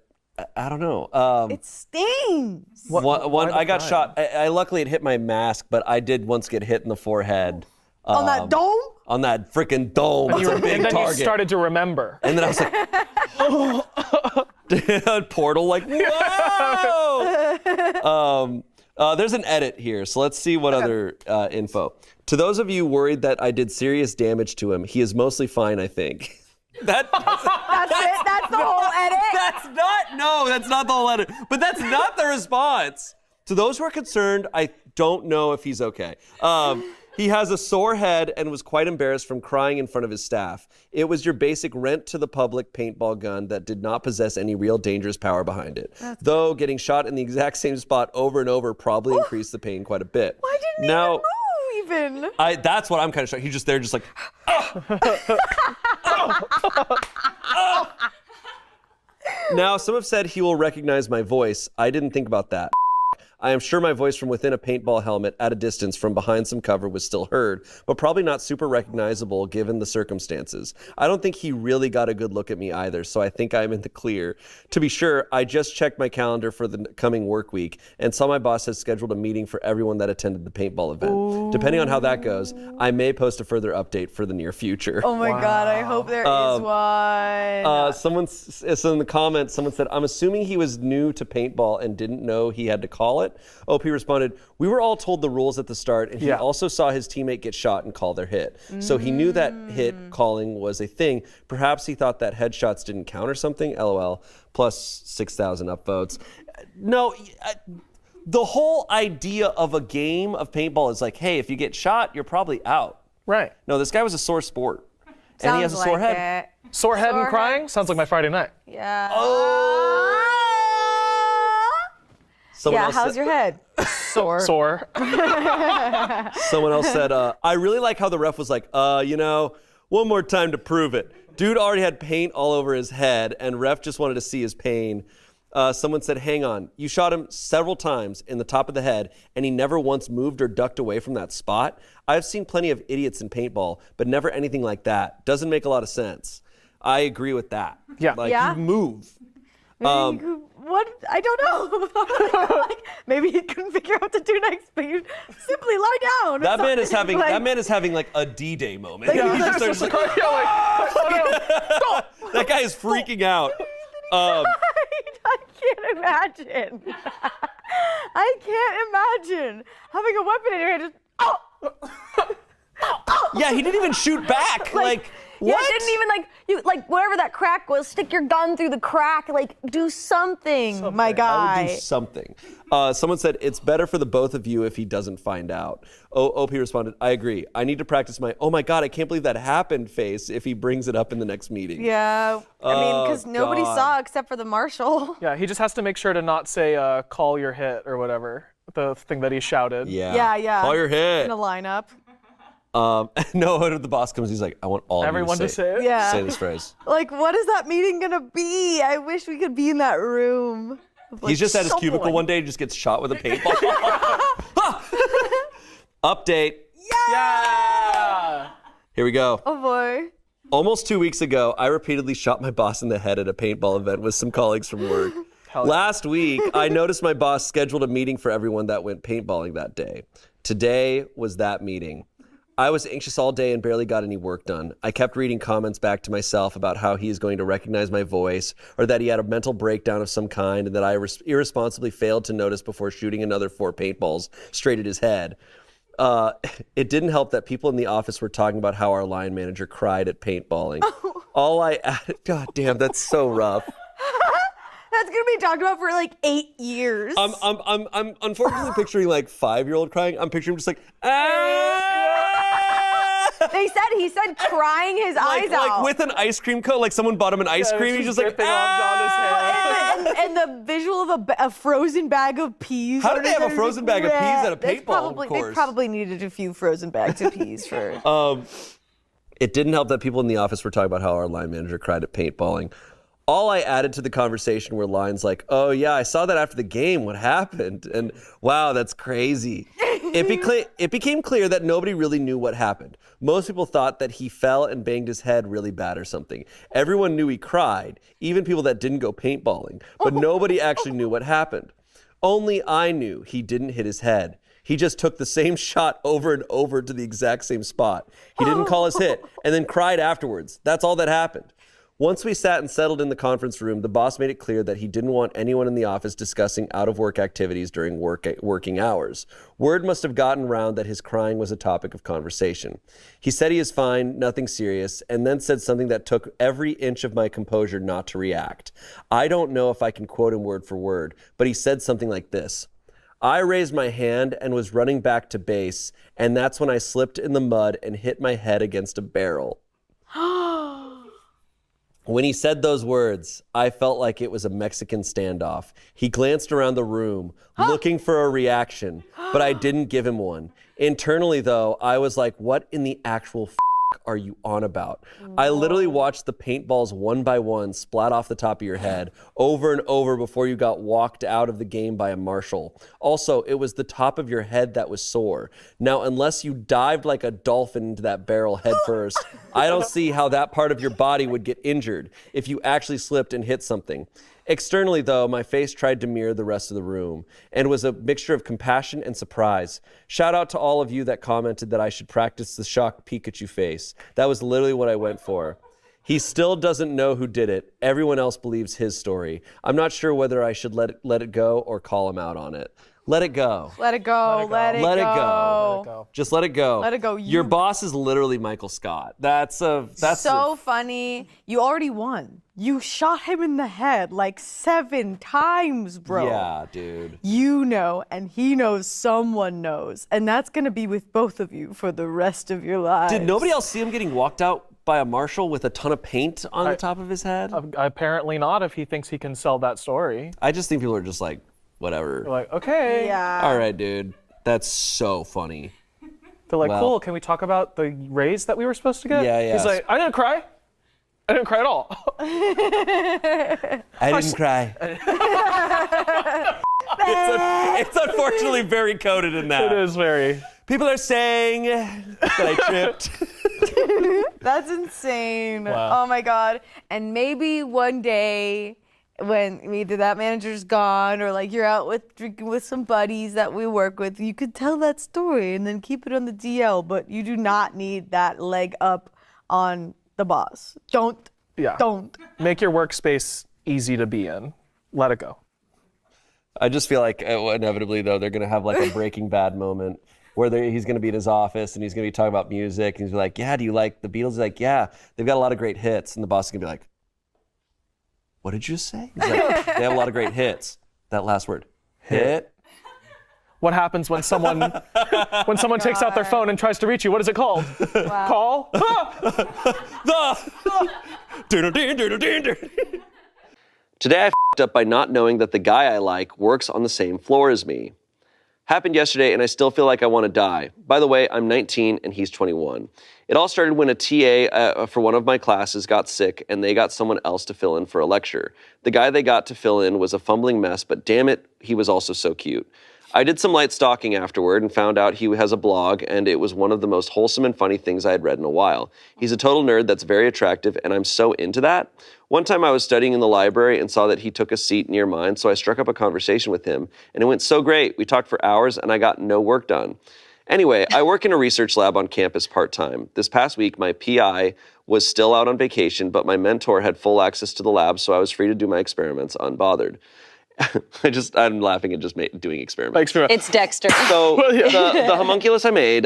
I don't know. It stings. I got shot. I luckily it hit my mask, but I did once get hit in the forehead. On that dome? On that freaking dome. It's a big And then target. you started to remember. And then I was like, portal, like, whoa! There's an edit here, so let's see what other info. To those of you worried that I did serious damage to him, he is mostly fine, I think. That's it? That's the whole edit? That's not the whole edit. But that's not the response. To those who are concerned, I don't know if he's okay. He has a sore head and was quite embarrassed from crying in front of his staff. It was your basic rent to the public paintball gun that did not possess any real dangerous power behind it. Though getting shot in the exact same spot over and over probably increased the pain quite a bit. Why didn't he move even? That's what I'm kind of shocked. He's just there, just like, Now, some have said he will recognize my voice. I didn't think about that. I am sure my voice from within a paintball helmet at a distance from behind some cover was still heard, but probably not super recognizable given the circumstances. I don't think he really got a good look at me either, so I think I'm in the clear. To be sure, I just checked my calendar for the coming work week and saw my boss has scheduled a meeting for everyone that attended the paintball event. Ooh. Depending on how that goes, I may post a further update for the near future. Oh my God, I hope there is one. So in the comments, someone said, I'm assuming he was new to paintball and didn't know he had to call it. OP responded, we were all told the rules at the start, and he also saw his teammate get shot and call their hit. So he knew that hit calling was a thing. Perhaps he thought that headshots didn't count or something. LOL. Plus 6,000 upvotes. No, the whole idea of a game of paintball is like, hey, if you get shot, you're probably out. Right. No, this guy was a sore sport. And he has a sore head. Sore head and crying? Sounds like my Friday night. Yeah. Someone Yeah, else how's said- your head? Sore. Sore. Someone else said, I really like how the ref was like, one more time to prove it. Dude already had paint all over his head, and ref just wanted to see his pain. Someone said, hang on, you shot him several times in the top of the head, and he never once moved or ducked away from that spot? I've seen plenty of idiots in paintball, but never anything like that. Doesn't make a lot of sense. I agree with that. Yeah. Like, Yeah? you move. What? I don't know. Like, maybe he couldn't figure out what to do next, but you simply lie down. That man is having Like, like a D-Day moment. Yeah, He just starts like, that guy is freaking out. I can't imagine. I can't imagine having a weapon in your hand. Just, Yeah, he didn't even shoot back. Like Yeah, didn't even like whatever that crack was, stick your gun through the crack, like do something. My I guy. would do something. Someone said, it's better for the both of you if he doesn't find out. OP responded, I agree. I need to practice my, oh my God, I can't believe that happened face if he brings it up in the next meeting. Yeah, I mean, because nobody God. saw except for the marshal. Yeah, he just has to make sure to not say call your hit or whatever. The thing that he shouted. Yeah. Yeah. Call your hit. In a lineup. No, the boss comes, he's like, I want all Everyone of you to say it? Yeah. say this phrase. Like, what is that meeting gonna be? I wish we could be in that room. He's just at his cubicle one day and just gets shot with a paintball. Update. Yeah! Here we go. Oh boy. Almost 2 weeks ago, I repeatedly shot my boss in the head at a paintball event with some colleagues from work. Last week, I noticed my boss scheduled a meeting for everyone that went paintballing that day. Today was that meeting. I was anxious all day and barely got any work done. I kept reading comments back to myself about how he is going to recognize my voice, or that he had a mental breakdown of some kind, and that I irresponsibly failed to notice before shooting another 4 paintballs straight at his head. It didn't help that people in the office were talking about how our line manager cried at paintballing. All I added, God damn, that's so rough. That's gonna be talked about for like 8 years. I'm unfortunately picturing like 5-year-old crying. I'm picturing just like, He said crying his eyes out. like with an ice cream cone, like someone bought him an ice cream. He's just like, dripping off down his head. and the visual of a frozen bag of peas. How did they have a frozen bag of peas at a That's paintball They course? probably needed a few frozen bags of peas for. It didn't help that people in the office were talking about how our line manager cried at paintballing. All I added to the conversation were lines like, oh yeah, I saw that after the game, what happened? And wow, that's crazy. It became clear that nobody really knew what happened. Most people thought that he fell and banged his head really bad or something. Everyone knew he cried, even people that didn't go paintballing, but nobody actually knew what happened. Only I knew he didn't hit his head. He just took the same shot over and over to the exact same spot. He didn't call his hit and then cried afterwards. That's all that happened. Once we sat and settled in the conference room, the boss made it clear that he didn't want anyone in the office discussing out-of-work activities during working hours. Word must have gotten around that his crying was a topic of conversation. He said he is fine, nothing serious, and then said something that took every inch of my composure not to react. I don't know if I can quote him word for word, but he said something like this. I raised my hand and was running back to base, and that's when I slipped in the mud and hit my head against a barrel. When he said those words, I felt like it was a Mexican standoff. He glanced around the room, looking for a reaction, but I didn't give him one. Internally, though, I was like, what in the actual are you on about? I literally watched the paintballs one by one splat off the top of your head over and over before you got walked out of the game by a marshal. Also, it was the top of your head that was sore. Now, unless you dived like a dolphin into that barrel head first, I don't see how that part of your body would get injured if you actually slipped and hit something. Externally, though, my face tried to mirror the rest of the room and was a mixture of compassion and surprise. Shout out to all of you that commented that I should practice the shocked Pikachu face. That was literally what I went for. He still doesn't know who did it. Everyone else believes his story. I'm not sure whether I should let it go or call him out on it. Let it go. Let it go. Let it go. Let it go. Let it go. Just let it go. Let it go. Your boss is literally Michael Scott. That's so funny. You already won. You shot him in the head like 7 times, bro. Yeah, dude. You know, and he knows someone knows. And that's going to be with both of you for the rest of your lives. Did nobody else see him getting walked out by a marshal with a ton of paint on the top of his head? Apparently not if he thinks he can sell that story. I just think people are just like, whatever. They're like, okay. Yeah. All right, dude. That's so funny. They're like, Well- cool, can we talk about the raise that we were supposed to get? Yeah, yeah. He's like, I didn't cry. I didn't cry at all. I didn't cry. it's unfortunately very coded in that. It is very. People are saying that I tripped. That's insane. Wow. Oh my God. And maybe one day when either that manager's gone or like you're out with drinking with some buddies that we work with, you could tell that story and then keep it on the DL, but you do not need that leg up on the boss. Don't. Make your workspace easy to be in. Let it go. I just feel like inevitably, though, they're going to have like a Breaking Bad moment. where he's going to be in his office and he's going to be talking about music. And he's like, yeah, do you like the Beatles? He's like, yeah, they've got a lot of great hits. And the boss is going to be like, what did you say? He's like, they have a lot of great hits. That last word, hit. What happens when someone takes out their phone and tries to reach you? What is it called? Call? Today I f***ed up by not knowing that the guy I like works on the same floor as me. Happened yesterday and I still feel like I want to die. By the way, I'm 19 and he's 21. It all started when a TA for one of my classes got sick and they got someone else to fill in for a lecture. The guy they got to fill in was a fumbling mess, but damn it, he was also so cute. I did some light stalking afterward and found out he has a blog, and it was one of the most wholesome and funny things I had read in a while. He's a total nerd that's very attractive, and I'm so into that. One time I was studying in the library and saw that he took a seat near mine, so I struck up a conversation with him, and it went so great. We talked for hours, and I got no work done. Anyway, I work in a research lab on campus part-time. This past week, my PI was still out on vacation, but my mentor had full access to the lab, so I was free to do my experiments unbothered. I'm laughing at just doing experiments. It's Dexter. So the homunculus I made,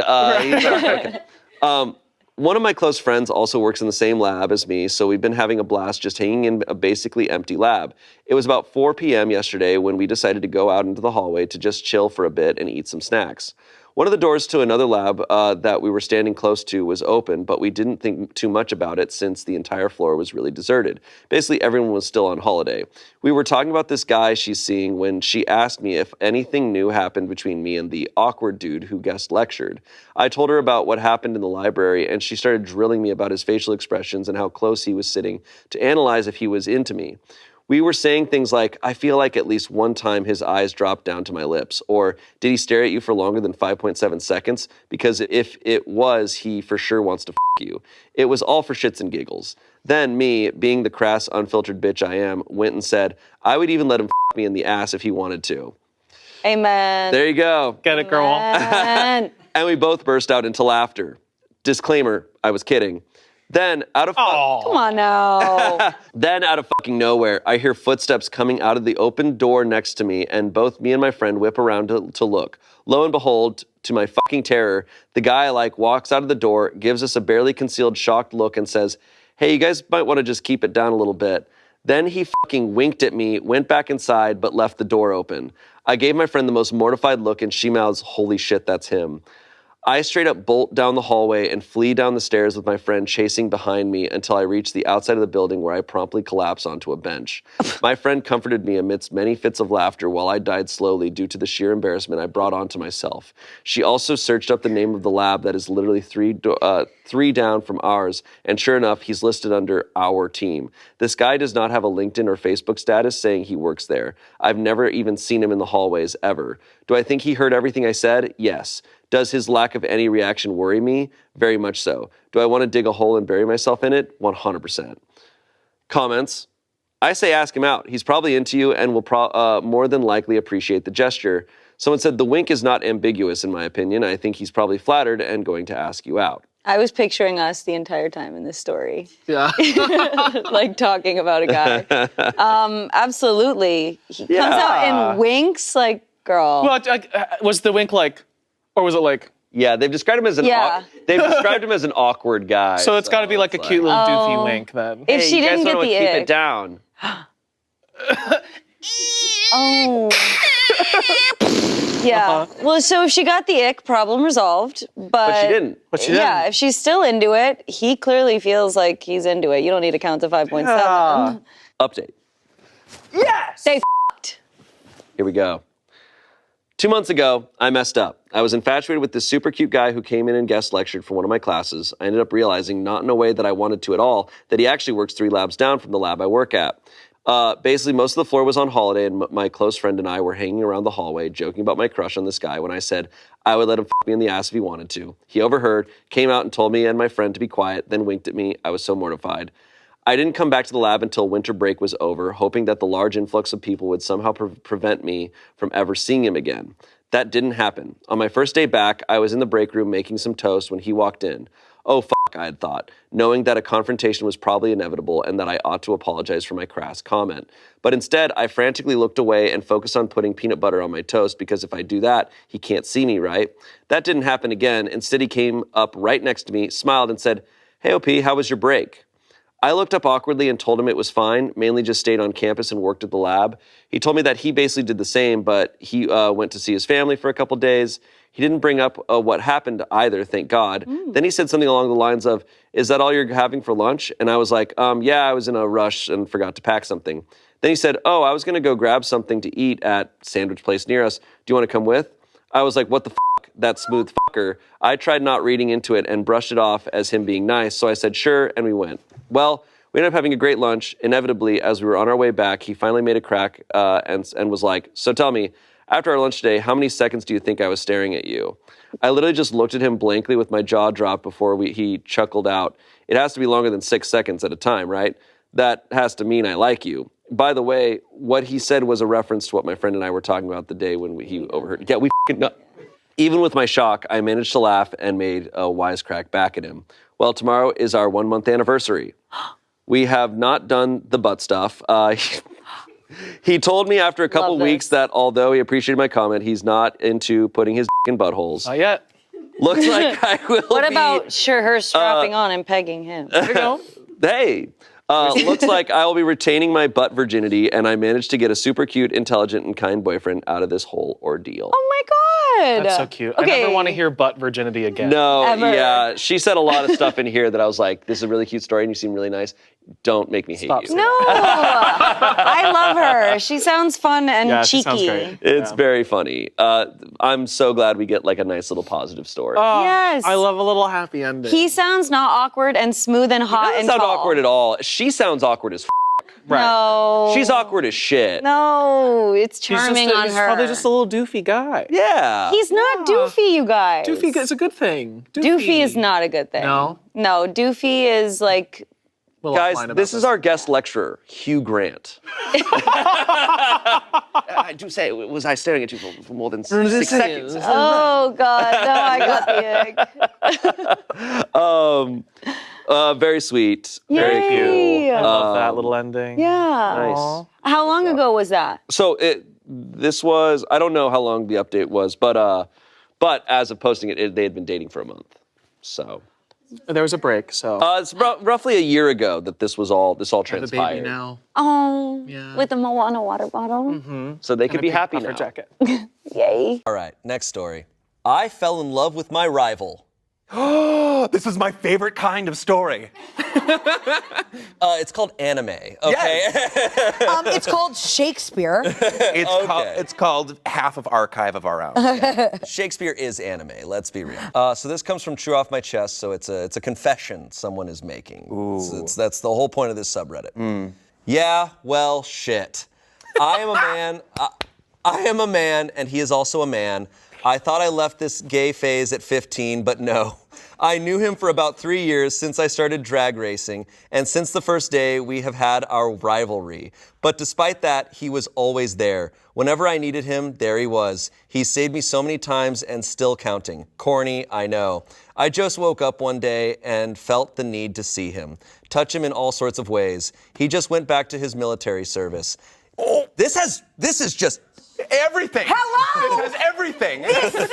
one of my close friends also works in the same lab as me, so we've been having a blast just hanging in a basically empty lab. It was about 4 p.m. yesterday when we decided to go out into the hallway to just chill for a bit and eat some snacks. One of the doors to another lab that we were standing close to was open, but we didn't think too much about it since the entire floor was really deserted. Basically, everyone was still on holiday. We were talking about this guy she's seeing when she asked me if anything new happened between me and the awkward dude who guest lectured. I told her about what happened in the library, and she started drilling me about his facial expressions and how close he was sitting to analyze if he was into me. We were saying things like, I feel like at least one time his eyes dropped down to my lips, or did he stare at you for longer than 5.7 seconds? Because if it was, he for sure wants to f*** you. It was all for shits and giggles. Then me, being the crass, unfiltered bitch I am, went and said, I would even let him f*** me in the ass if he wanted to. Amen. There you go. Get it, girl. Amen. And we both burst out into laughter. Disclaimer, I was kidding. Then, out of Come on now. Then, out of fucking nowhere, I hear footsteps coming out of the open door next to me, and both me and my friend whip around to look. Lo and behold, to my fucking terror, the guy I like walks out of the door, gives us a barely concealed shocked look, and says, hey, you guys might want to just keep it down a little bit. Then he fucking winked at me, went back inside, but left the door open. I gave my friend the most mortified look, and she mouths, holy shit, that's him. I straight up bolt down the hallway and flee down the stairs with my friend chasing behind me until I reach the outside of the building where I promptly collapse onto a bench. My friend comforted me amidst many fits of laughter while I died slowly due to the sheer embarrassment I brought onto myself. She also searched up the name of the lab that is literally three down from ours, and sure enough, he's listed under our team. This guy does not have a LinkedIn or Facebook status saying he works there. I've never even seen him in the hallways ever. Do I think he heard everything I said? Yes. Does his lack of any reaction worry me? Very much so. Do I want to dig a hole and bury myself in it? 100%. Comments. I say ask him out. He's probably into you and will more than likely appreciate the gesture. Someone said the wink is not ambiguous in my opinion. I think he's probably flattered and going to ask you out. I was picturing us the entire time in this story. Yeah. Like talking about a guy. Absolutely. He comes out and winks like, girl. Well, was the wink like, or was it like? Yeah, they've described him as an awkward guy. So it's got to be like a cute little doofy wink then. If she didn't get the keep ick. it down. Oh. Yeah. Well, so if she got the ick, problem resolved. But she didn't. Yeah, if she's still into it, he clearly feels like he's into it. You don't need to count to 5.7. Update. Yes! Stay f***ed. Here we go. 2 months ago, I messed up. I was infatuated with this super cute guy who came in and guest lectured for one of my classes. I ended up realizing, not in a way that I wanted to at all, that he actually works 3 labs down from the lab I work at. Basically, most of the floor was on holiday, and my close friend and I were hanging around the hallway, joking about my crush on this guy when I said I would let him f*** me in the ass if he wanted to. He overheard, came out and told me and my friend to be quiet, then winked at me. I was so mortified. I didn't come back to the lab until winter break was over, hoping that the large influx of people would somehow prevent me from ever seeing him again. That didn't happen. On my first day back, I was in the break room making some toast when he walked in. Oh, fuck, I had thought, knowing that a confrontation was probably inevitable and that I ought to apologize for my crass comment. But instead, I frantically looked away and focused on putting peanut butter on my toast because if I do that, he can't see me, right? That didn't happen again. Instead, he came up right next to me, smiled, and said, "Hey, OP, how was your break?" I looked up awkwardly and told him it was fine, mainly just stayed on campus and worked at the lab. He told me that he basically did the same, but he went to see his family for a couple days. He didn't bring up what happened either, thank God. Then he said something along the lines of, "Is that all you're having for lunch?" And I was like, yeah, I was in a rush and forgot to pack something. Then he said, "Oh, I was gonna go grab something to eat at sandwich place near us. Do you wanna come with?" I was like, what the fuck, that smooth fucker. I tried not reading into it and brushed it off as him being nice, so I said sure, and we went. Well, we ended up having a great lunch. Inevitably, as we were on our way back, he finally made a crack and was like, "So tell me, after our lunch today, how many seconds do you think I was staring at you?" I literally just looked at him blankly with my jaw dropped before he chuckled out, "It has to be longer than 6 seconds at a time, right? That has to mean I like you." By the way, what he said was a reference to what my friend and I were talking about the day when he overheard. Yeah, we fucking know. Even with my shock, I managed to laugh and made a wisecrack back at him. Well, tomorrow is our 1-month anniversary. We have not done the butt stuff. He told me after a couple weeks that although he appreciated my comment, he's not into putting his dick in buttholes. Not yet. Looks like I will What about her strapping on and pegging him? There you go. Hey, looks like I will be retaining my butt virginity, and I managed to get a super cute, intelligent, and kind boyfriend out of this whole ordeal. Oh my God. That's so cute. Okay. I never want to hear butt virginity again. No, Ever. yeah, she said a lot of stuff in here that I was like, this is a really cute story, and you seem really nice. Don't make me hate Stop you. saying No, I love her. She sounds fun and Yeah, she cheeky. sounds great. It's very funny. I'm so glad we get like a nice little positive story. Oh, Yes. I love a little happy ending. He sounds not awkward and smooth and hot Doesn't and sound tall. awkward at all. She sounds awkward as right. No. She's awkward as shit. No, it's charming on he's her. probably just a little doofy guy. Yeah. He's not doofy, you guys. Doofy is a good thing. Doofy is not a good thing. No? No, doofy is like. We'll Guys, offline about this is our guest lecturer, Hugh Grant. I do say, was I staring at you for more than 6 seconds? Oh God, no, I got the egg. Very sweet. Very Yay. cute. I love that little ending. Yeah. Nice. How long ago was that? So this was, I don't know how long the update was, but as of posting it, they had been dating for a month. So. There was a break, so. It's roughly a year ago that this all I have a transpired. baby now. Oh, Yeah. with the Moana water bottle. So they could be happy Puffer now. jacket. Yay. All right, next story. I fell in love with my rival. This is my favorite kind of story. It's called anime, okay? It's called Shakespeare. It's called half of Archive of Our Own. Shakespeare is anime, let's be real. So this comes from True Off My Chest, so it's a confession someone is making. That's the whole point of this subreddit. Yeah, well, shit. I am a man, and he is also a man. I thought I left this gay phase at 15, but no. I knew him for about 3 years since I started drag racing, and since the first day, we have had our rivalry. But despite that, he was always there. Whenever I needed him, there he was. He saved me so many times and still counting. Corny, I know. I just woke up one day and felt the need to see him, touch him in all sorts of ways. He just went back to his military service. Oh, this is just Everything. Hello! This has everything. This summer!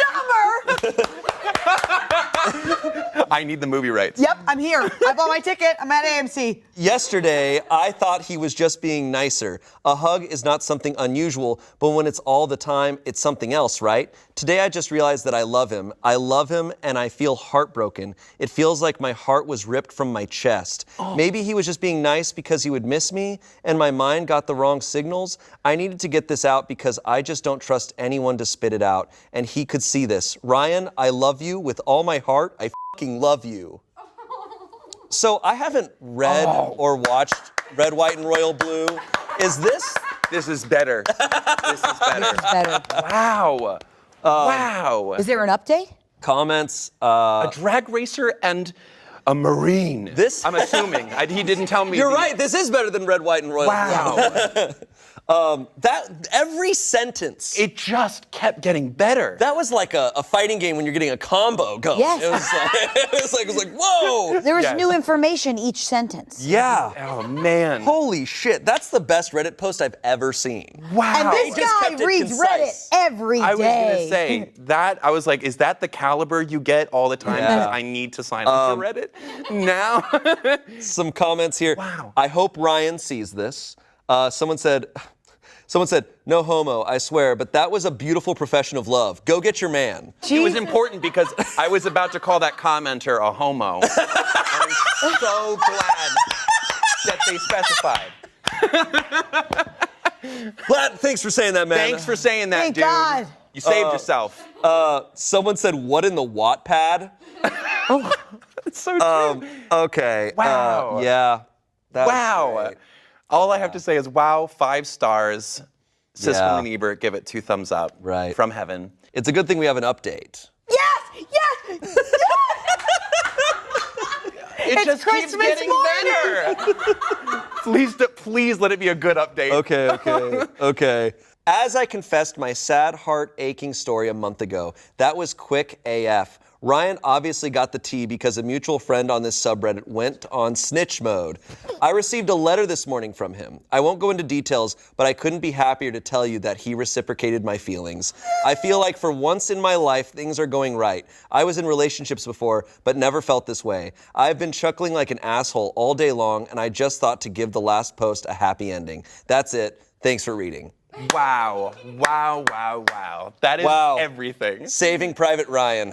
I need the movie rights. Yep, I'm here. I bought my ticket. I'm at AMC. Yesterday, I thought he was just being nicer. A hug is not something unusual, but when it's all the time, it's something else, right? Today, I just realized that I love him. I love him, and I feel heartbroken. It feels like my heart was ripped from my chest. Maybe he was just being nice because he would miss me, and my mind got the wrong signals. I needed to get this out because I just don't trust anyone to spit it out, and he could see this. Ryan, I love you with all my heart. I fucking love you. So I haven't read or watched Red, White, and Royal Blue. Is this? This is better. This is better. Better. Wow. Wow. Is there an update? Comments. A drag racer and a Marine. This- I'm assuming. He didn't tell me. You're right. This is better than Red, White, and Royal Blue. Wow. That every sentence. It just kept getting better. That was like a fighting game when you're getting a combo going. Yes. It was like, whoa. There was Yes. new information each sentence. Yeah. Oh man. Holy shit. That's the best Reddit post I've ever seen. Wow. And this They just guy kept it reads concise. Reddit every day. I was gonna say that. I was like, is that the caliber you get all the time? Yeah. I need to sign up for Reddit now. Some comments here. Wow. I hope Ryan sees this. Someone said, no homo, I swear, but that was a beautiful profession of love. Go get your man. It was important because I was about to call that commenter a homo. And I'm so glad that they specified. Vlad, thanks for saying that, man. Thanks for saying that, Thank dude. God. You saved yourself. Someone said, what in the Wattpad? It's so true. Okay. Wow. Yeah. That was Wow. great. All I have to say is wow, 5 stars. Siskel Yeah. and Ebert give it 2 thumbs up. Right. From heaven. It's a good thing we have an update. Yes! Yes! It just keeps Christmas getting better. Please let it be a good update. Okay. As I confessed my sad heart aching story a month ago, that was quick AF. Ryan obviously got the tea because a mutual friend on this subreddit went on snitch mode. I received a letter this morning from him. I won't go into details, but I couldn't be happier to tell you that he reciprocated my feelings. I feel like for once in my life, things are going right. I was in relationships before, but never felt this way. I've been chuckling like an asshole all day long, and I just thought to give the last post a happy ending. That's it. Thanks for reading. Wow. That is everything. Saving Private Ryan.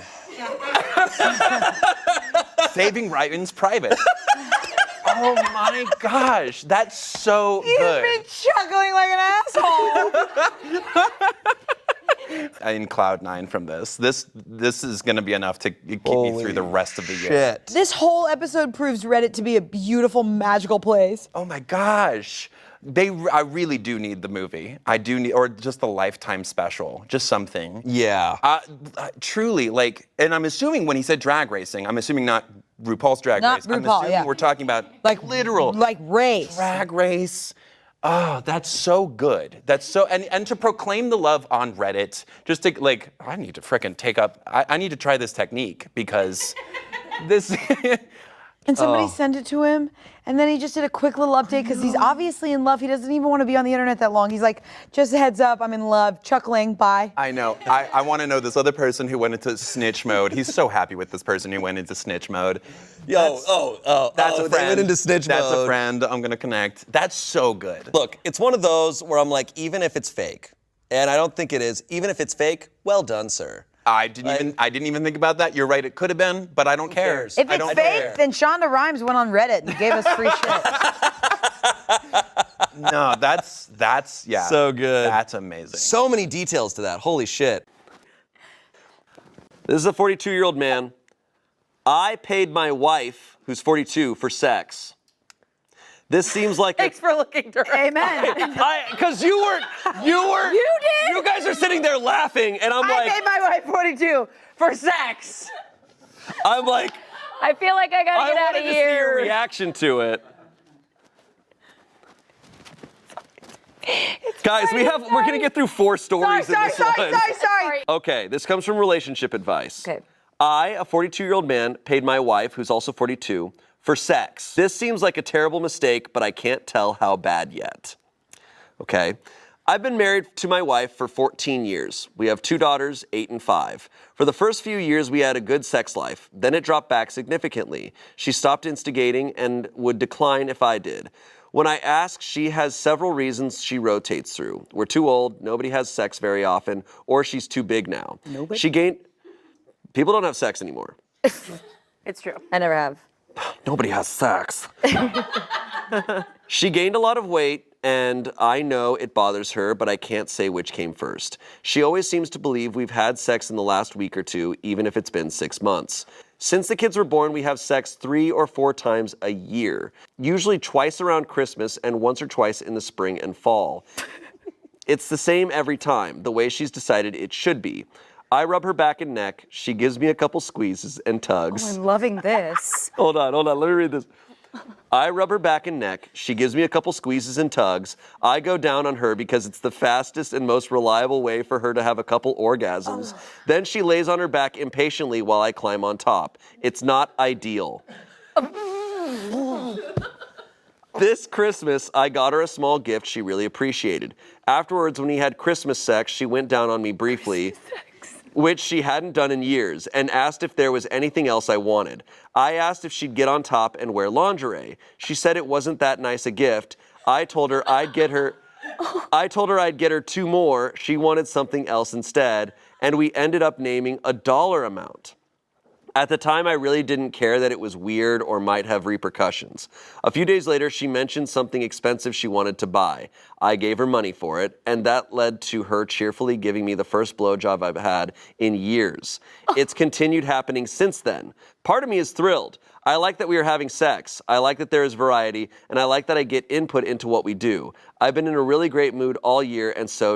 Saving Ryan's private. Oh my gosh, that's so good. He's been chuckling like an asshole. In cloud 9 from this. This is gonna be enough to keep me through the rest of the year. Shit. This whole episode proves Reddit to be a beautiful, magical place. Oh my gosh. I really do need the movie. I do need, or just the Lifetime special, just something. Yeah. Truly, like, and I'm assuming when he said drag racing, I'm assuming not RuPaul's Drag Not Race. I'm RuPaul, assuming yeah. we're talking about Like literal Like race. drag race. Oh, that's so good. That's so, and to proclaim the love on Reddit, just to like, I need to frickin' take up, I need to try this technique because this. And somebody sent it to him, and then he just did a quick little update because he's obviously in love. He doesn't even want to be on the internet that long. He's like, just a heads up, I'm in love, chuckling, bye. I know. I want to know this other person who went into snitch mode. He's so happy with this person who went into snitch mode. That's a friend. They went into snitch That's mode. a friend. I'm gonna connect. That's so good. Look, it's one of those where I'm like, even if it's fake, and I don't think it is, even if it's fake, well done, sir. I didn't even think about that. You're right. It could have been, but I don't care. cares? If I it's don't fake, care. then Shonda Rhimes went on Reddit and gave us free shit. No, that's yeah. So good. That's amazing. So many details to that. Holy shit. This is a 42-year-old man. I paid my wife, who's 42, for sex. This seems like Thanks for looking direct. Amen. because you did. You guys are sitting there laughing, and I'm I like, paid my wife 42 for sex. I'm like, I feel like I gotta I get out wanted of to see your here. reaction to it. Guys, we're gonna get through 4 stories in this one. Sorry. Okay, this comes from relationship advice. Okay. I, a 42-year-old man, paid my wife, who's also 42, for sex. This seems like a terrible mistake, but I can't tell how bad yet. Okay. I've been married to my wife for 14 years. We have 2 daughters, 8 and 5. For the first few years, we had a good sex life. Then it dropped back significantly. She stopped instigating and would decline if I did. When I ask, she has several reasons she rotates through. We're too old, nobody has sex very often, or she's too big now. People don't have sex anymore. It's true. I never have. Nobody has sex. She gained a lot of weight, and I know it bothers her, but I can't say which came first. She always seems to believe we've had sex in the last week or 2, even if it's been 6 months. Since the kids were born, we have sex 3 or 4 times a year, usually twice around Christmas and once or twice in the spring and fall. It's the same every time, the way she's decided it should be. I rub her back and neck, she gives me a couple squeezes and tugs. I'm loving this. Hold on, let me read this. I rub her back and neck. She gives me a couple squeezes and tugs. I go down on her because it's the fastest and most reliable way for her to have a couple orgasms. Then she lays on her back impatiently while I climb on top. It's not ideal. This Christmas, I got her a small gift she really appreciated. Afterwards, when we had Christmas sex, she went down on me briefly, which she hadn't done in years, and asked if there was anything else I wanted. I asked if she'd get on top and wear lingerie. She said it wasn't that nice a gift. I told her I'd get her 2 more. She wanted something else instead, and we ended up naming a dollar amount. At the time, I really didn't care that it was weird or might have repercussions. A few days later, she mentioned something expensive she wanted to buy. I gave her money for it, and that led to her cheerfully giving me the first blowjob I've had in years. It's continued happening since then. Part of me is thrilled. I like that we are having sex. I like that there is variety, and I like that I get input into what we do. I've been in a really great mood all year, and so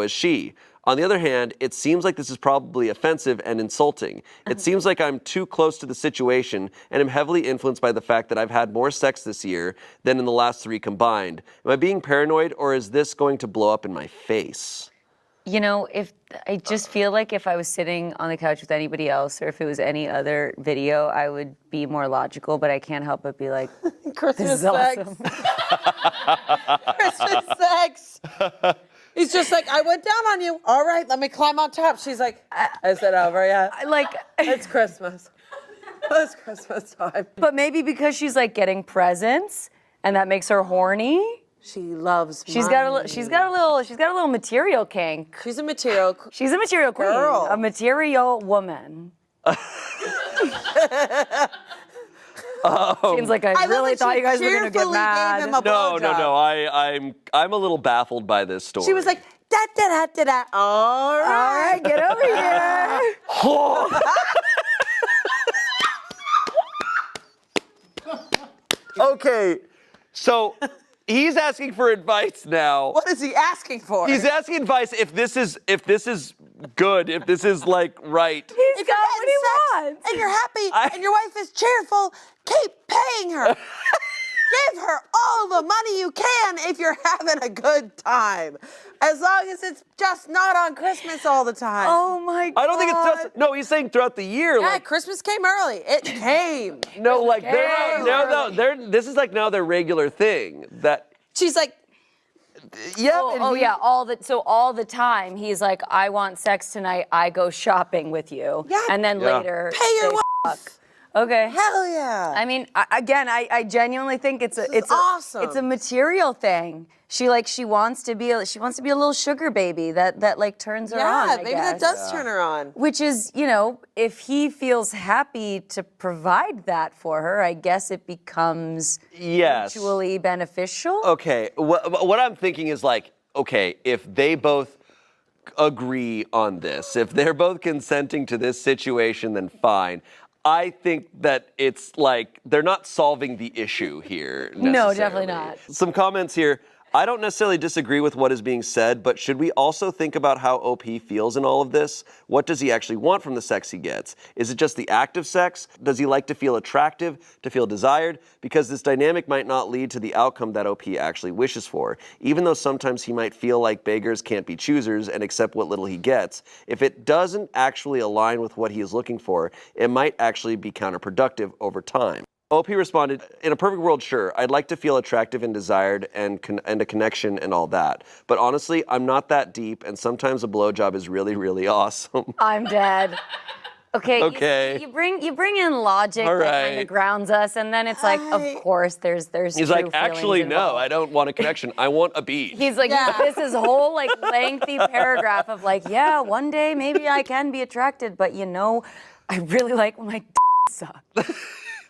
is she. On the other hand, it seems like this is probably offensive and insulting. It seems like I'm too close to the situation and am heavily influenced by the fact that I've had more sex this year than in the last 3 combined. Am I being paranoid, or is this going to blow up in my face? You know, if I just feel like if I was sitting on the couch with anybody else, or if it was any other video, I would be more logical, but I can't help but be like, Christmas this is awesome. Christmas sex. He's just like, I went down on you. All right, let me climb on top. She's like, is it over yet? It's Christmas. It's Christmas time. But maybe because she's like getting presents, and that makes her horny. She loves money. She's got a little material kink. She's a material. She's a material queen. Girl. A material woman. Seems like I really thought you guys were gonna get mad. No. I'm a little baffled by this story. She was like, da da da da da. All right, get over here. Okay, so he's asking for advice now. What is he asking for? He's asking advice if this is good, if this is like right. He's got what he wants. And you're happy and your wife is cheerful, keep paying her. Give her all the money you can if you're having a good time. As long as it's just not on Christmas all the time. Oh my God. I don't think it's just, no, he's saying throughout the year. Yeah, like, Christmas came early. It came. No, like this is like now their regular thing. That she's like, yeah. All the time he's like, I want sex tonight. I go shopping with you. Yeah. And then later pay your they wife. fuck. Okay. Hell yeah. I mean, I genuinely think it's awesome. It's a material thing. She wants to be a little sugar baby that like turns her on. Yeah, maybe that does turn her on. Which is, you know, if he feels happy to provide that for her, I guess it becomes mutually beneficial. Okay, what I'm thinking is like, okay, if they both agree on this, if they're both consenting to this situation, then fine. I think that it's like they're not solving the issue here necessarily. No, definitely not. Some comments here. I don't necessarily disagree with what is being said, but should we also think about how OP feels in all of this? What does he actually want from the sex he gets? Is it just the act of sex? Does he like to feel attractive, to feel desired? Because this dynamic might not lead to the outcome that OP actually wishes for. Even though sometimes he might feel like beggars can't be choosers and accept what little he gets, if it doesn't actually align with what he is looking for, it might actually be counterproductive over time. OP responded, in a perfect world, sure, I'd like to feel attractive and desired and a connection and all that. But honestly, I'm not that deep, and sometimes a blowjob is really, really awesome. I'm dead. Okay. Okay. You bring in logic All that right. kind of grounds us, and then it's like, of course, there's. He's like, actually, no, I don't want a connection. I want a beat. He's like, this is whole like lengthy paragraph of like, yeah, one day maybe I can be attracted, but you know, I really like when my sucks.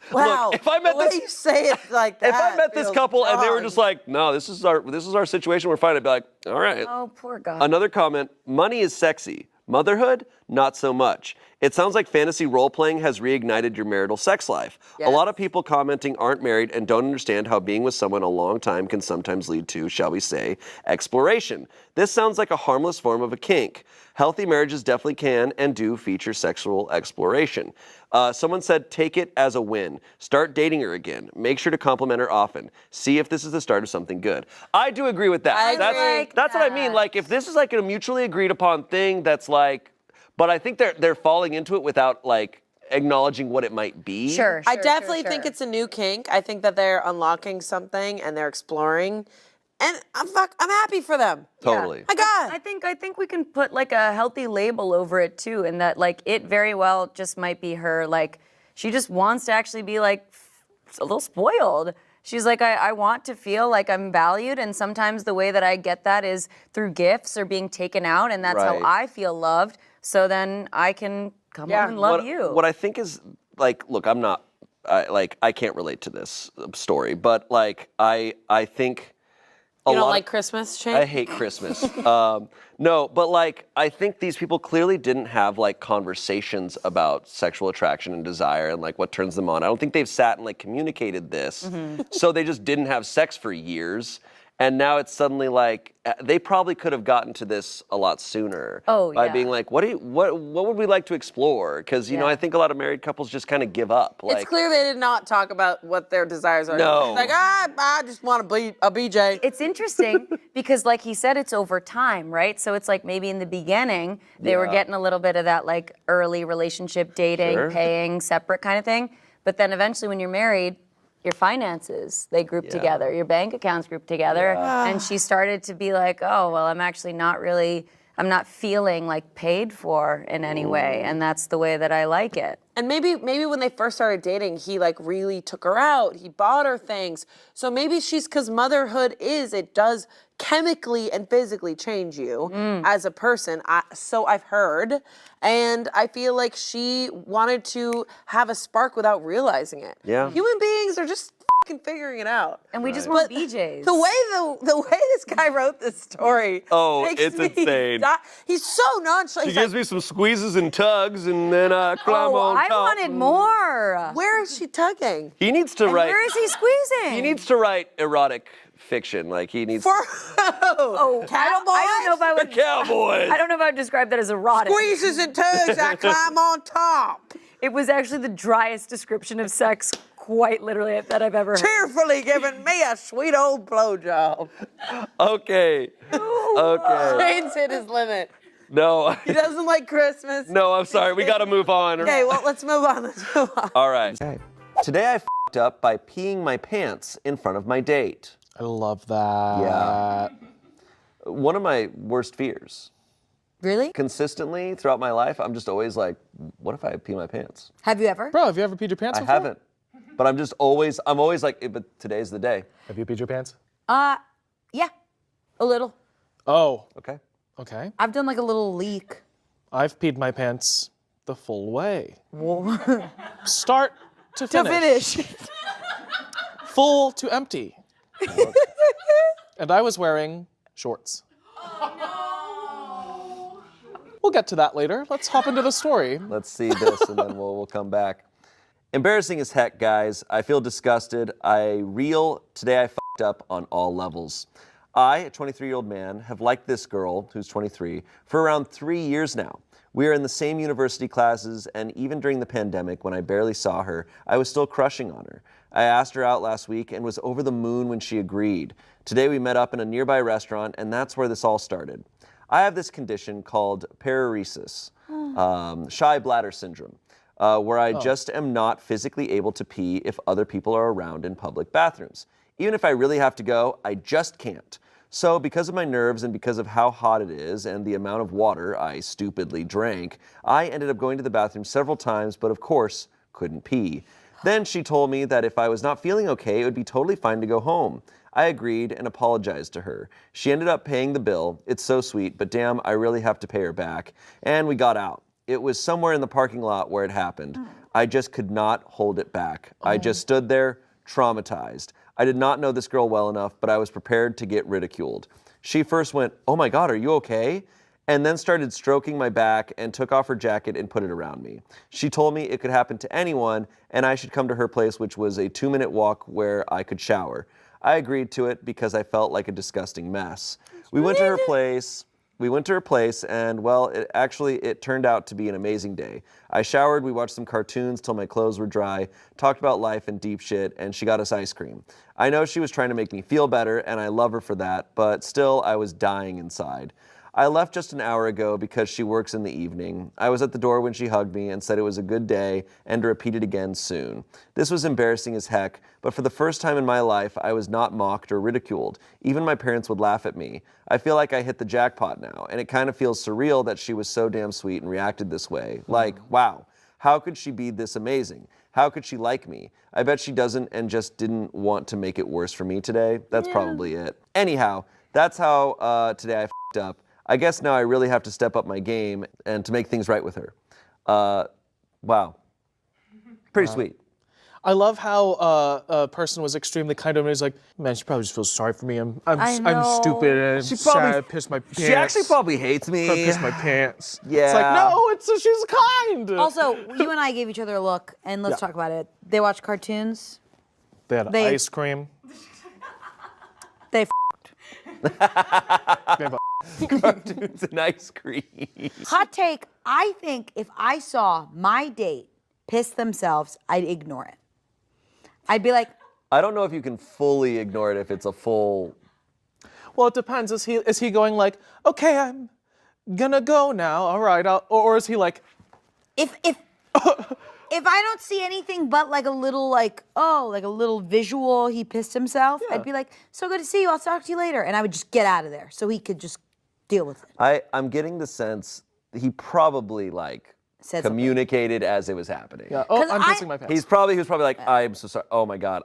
Wow. Look, if I met the way you say it like that. If I met this feels couple and they were wrong. just like, no, this is our situation, we're fine, I'd be like, all right. Oh, poor guy. Another comment, money is sexy. Motherhood? not so much. It sounds like fantasy role-playing has reignited your marital sex life. A lot of people commenting aren't married and don't understand how being with someone a long time can sometimes lead to, shall we say, exploration. This sounds like a harmless form of a kink. Healthy marriages definitely can and do feature sexual exploration. Someone said, take it as a win. Start dating her again. Make sure to compliment her often. See if this is the start of something good. I do agree with that. That's what I mean. Like, if this is like a mutually agreed upon thing that's like, but I think they're falling into it without like acknowledging what it might be. Sure. I definitely think it's a new kink. I think that they're unlocking something and they're exploring. And I'm happy for them. Totally. My God. I think we can put like a healthy label over it too, and that like it very well just might be her, like she just wants to actually be like a little spoiled. She's like, I want to feel like I'm valued, and sometimes the way that I get that is through gifts or being taken out, and that's how I feel loved. So then I can come home and love you. What I think is like, look, I'm not, I can't relate to this story, but like I think. You don't like Christmas, Shane? I hate Christmas. No, but like, I think these people clearly didn't have like conversations about sexual attraction and desire and like what turns them on. I don't think they've sat and like communicated this. So they just didn't have sex for years. And now it's suddenly like, they probably could have gotten to this a lot sooner. By being like, what would we like to explore? Because, you know, I think a lot of married couples just kind of give up. Like, it's clear they did not talk about what their desires are. No. It's like, I just want to be a BJ. It's interesting because, like he said, it's over time, right? So it's like maybe in the beginning, they were getting a little bit of that like early relationship dating, paying, separate kind of thing. But then eventually when you're married, your finances, they group together, your bank accounts group together. And she started to be like, oh, well, I'm actually not really, I'm not feeling like paid for in any way. And that's the way that I like it. And maybe when they first started dating, he like really took her out. He bought her things. So maybe because motherhood it does chemically and physically change you as a person. So I've heard. And I feel like she wanted to have a spark without realizing it. Yeah. Human beings are just fucking figuring it out. And we just want BJs. The way this guy wrote this story. makes it's me insane. He's so nonchalant. She gives me some squeezes and tugs, and then I climb on I top. wanted more. Where is she tugging? He needs to write. Where is he squeezing? He needs to write erotic fiction. Like he needs. For Oh, Cowboys? I don't know if I would. Cowboys. I don't know if I would describe that as erotic. Squeezes and tugs, I climb on top. It was actually the driest description of sex, quite literally, that I've ever heard. Cheerfully giving me a sweet old blowjob. Okay. Okay. Shane's hit his limit. No. He doesn't like Christmas. No, I'm sorry. We got to move on. Okay, well, let's move on. All right. Okay. Today I f***ed up by peeing my pants in front of my date. I love that. Yeah. One of my worst fears. Really? Consistently throughout my life, I'm just always like, what if I pee my pants? Have you ever? Bro, have you ever peed your pants I before? haven't. But I'm always like, but today's the day. Have you peed your pants? Yeah, a little. Oh, Okay. okay. I've done like a little leak. I've peed my pants the full way. Start to To finish. finish. Full to empty. And I was wearing shorts. We'll get to that later. Let's hop into the story. Let's see this and then we'll come back. Embarrassing as heck, guys. I feel disgusted. Today I f***ed up on all levels. I, a 23-year-old man, have liked this girl, who's 23, for around 3 years now. We are in the same university classes, and even during the pandemic, when I barely saw her, I was still crushing on her. I asked her out last week and was over the moon when she agreed. Today we met up in a nearby restaurant, and that's where this all started. I have this condition called paresis, shy bladder syndrome, where I just am not physically able to pee if other people are around in public bathrooms. Even if I really have to go, I just can't. So because of my nerves and because of how hot it is and the amount of water I stupidly drank, I ended up going to the bathroom several times, but of course, couldn't pee. Then she told me that if I was not feeling okay, it would be totally fine to go home. I agreed and apologized to her. She ended up paying the bill. It's so sweet, but damn, I really have to pay her back. And we got out. It was somewhere in the parking lot where it happened. I just could not hold it back. I just stood there, traumatized. I did not know this girl well enough, but I was prepared to get ridiculed. She first went, "Oh my God, are you okay?" and then started stroking my back and took off her jacket and put it around me. She told me it could happen to anyone and I should come to her place, which was a 2-minute walk where I could shower. I agreed to it because I felt like a disgusting mess. We went to her place and, well, it turned out to be an amazing day. I showered, we watched some cartoons till my clothes were dry, talked about life and deep shit, and she got us ice cream. I know she was trying to make me feel better, and I love her for that, but still, I was dying inside. I left just an hour ago because she works in the evening. I was at the door when she hugged me and said it was a good day and to repeat it again soon. This was embarrassing as heck, but for the first time in my life, I was not mocked or ridiculed. Even my parents would laugh at me. I feel like I hit the jackpot now, and it kind of feels surreal that she was so damn sweet and reacted this way. Like, wow, how could she be this amazing? How could she like me? I bet she doesn't and just didn't want to make it worse for me today. That's probably it. Anyhow, that's how today I f***ed up. I guess now I really have to step up my game and to make things right with her. Wow. Pretty sweet. I love how a person was extremely kind to him. He's like, man, she probably just feels sorry for me. I'm stupid and She sad. probably- I pissed my pants. She actually probably hates me. I pissed my pants. Yeah. It's like, no, she's kind. Also, you and I gave each other a look, and let's talk about it. They watch cartoons. They had ice cream. They They have Cartoons and ice cream. Hot take, I think if I saw my date piss themselves, I'd ignore it. I'd be like, I don't know if you can fully ignore it if it's a full... Well, it depends. Is he going like, okay, I'm gonna go now. All right, or is he like, if I don't see anything but like a little like a little visual, he pissed himself, I'd be like, so good to see you, I'll talk to you later. And I would just get out of there so he could just deal with it. I'm getting the sense he probably Said communicated as it was happening. yeah, oh, I'm pissing my pants. He was probably like, I'm so sorry. Oh my God,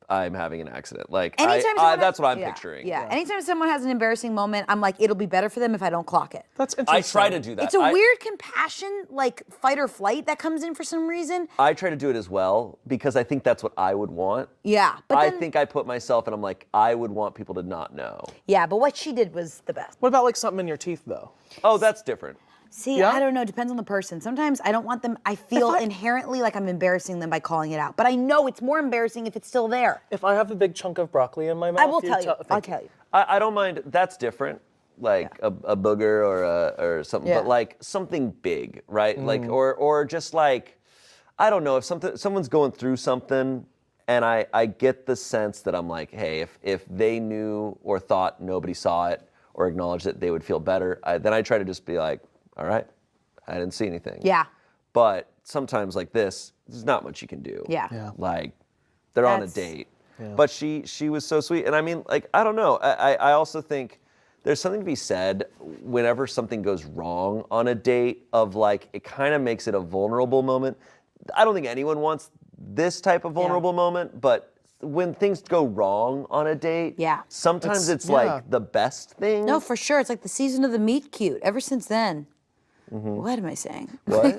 I'm having an accident. Like, that's what I'm picturing. Yeah. Anytime someone has an embarrassing moment, I'm like, it'll be better for them if I don't clock it. That's interesting. I try to do that. It's a weird compassion, like fight or flight that comes in for some reason. I try to do it as well because I think that's what I would want. Yeah. But I then, think I put myself and I'm like, I would want people to not know. yeah, but what she did was the best. What about like something in your teeth though? Oh, that's different. See, Yeah? I don't know. Depends on the person. Sometimes I don't want them. I feel inherently like I'm embarrassing them by calling it out. But I know it's more embarrassing if it's still there. If I have a big chunk of broccoli in my mouth, I will tell you. I'll tell you. I don't mind. That's different. Like a booger or something, Yeah. but like something big, right? Like or just like, I don't know, if someone's going through something and I get the sense that I'm like, hey, if they knew or thought nobody saw it or acknowledged it, they would feel better. Then I try to just be like, all right, I didn't see anything. Yeah. But sometimes like this, there's not much you can do. Yeah. Like, they're on a That's- date. Yeah. But she was so sweet. And I mean, like, I don't know. I also think there's something to be said whenever something goes wrong on a date of like, it kind of makes it a vulnerable moment. I don't think anyone wants this type of vulnerable moment, but when things go wrong on a date, sometimes it's like the best thing. No, for sure. It's like the season of the meet cute. Ever since then. What am I saying? What?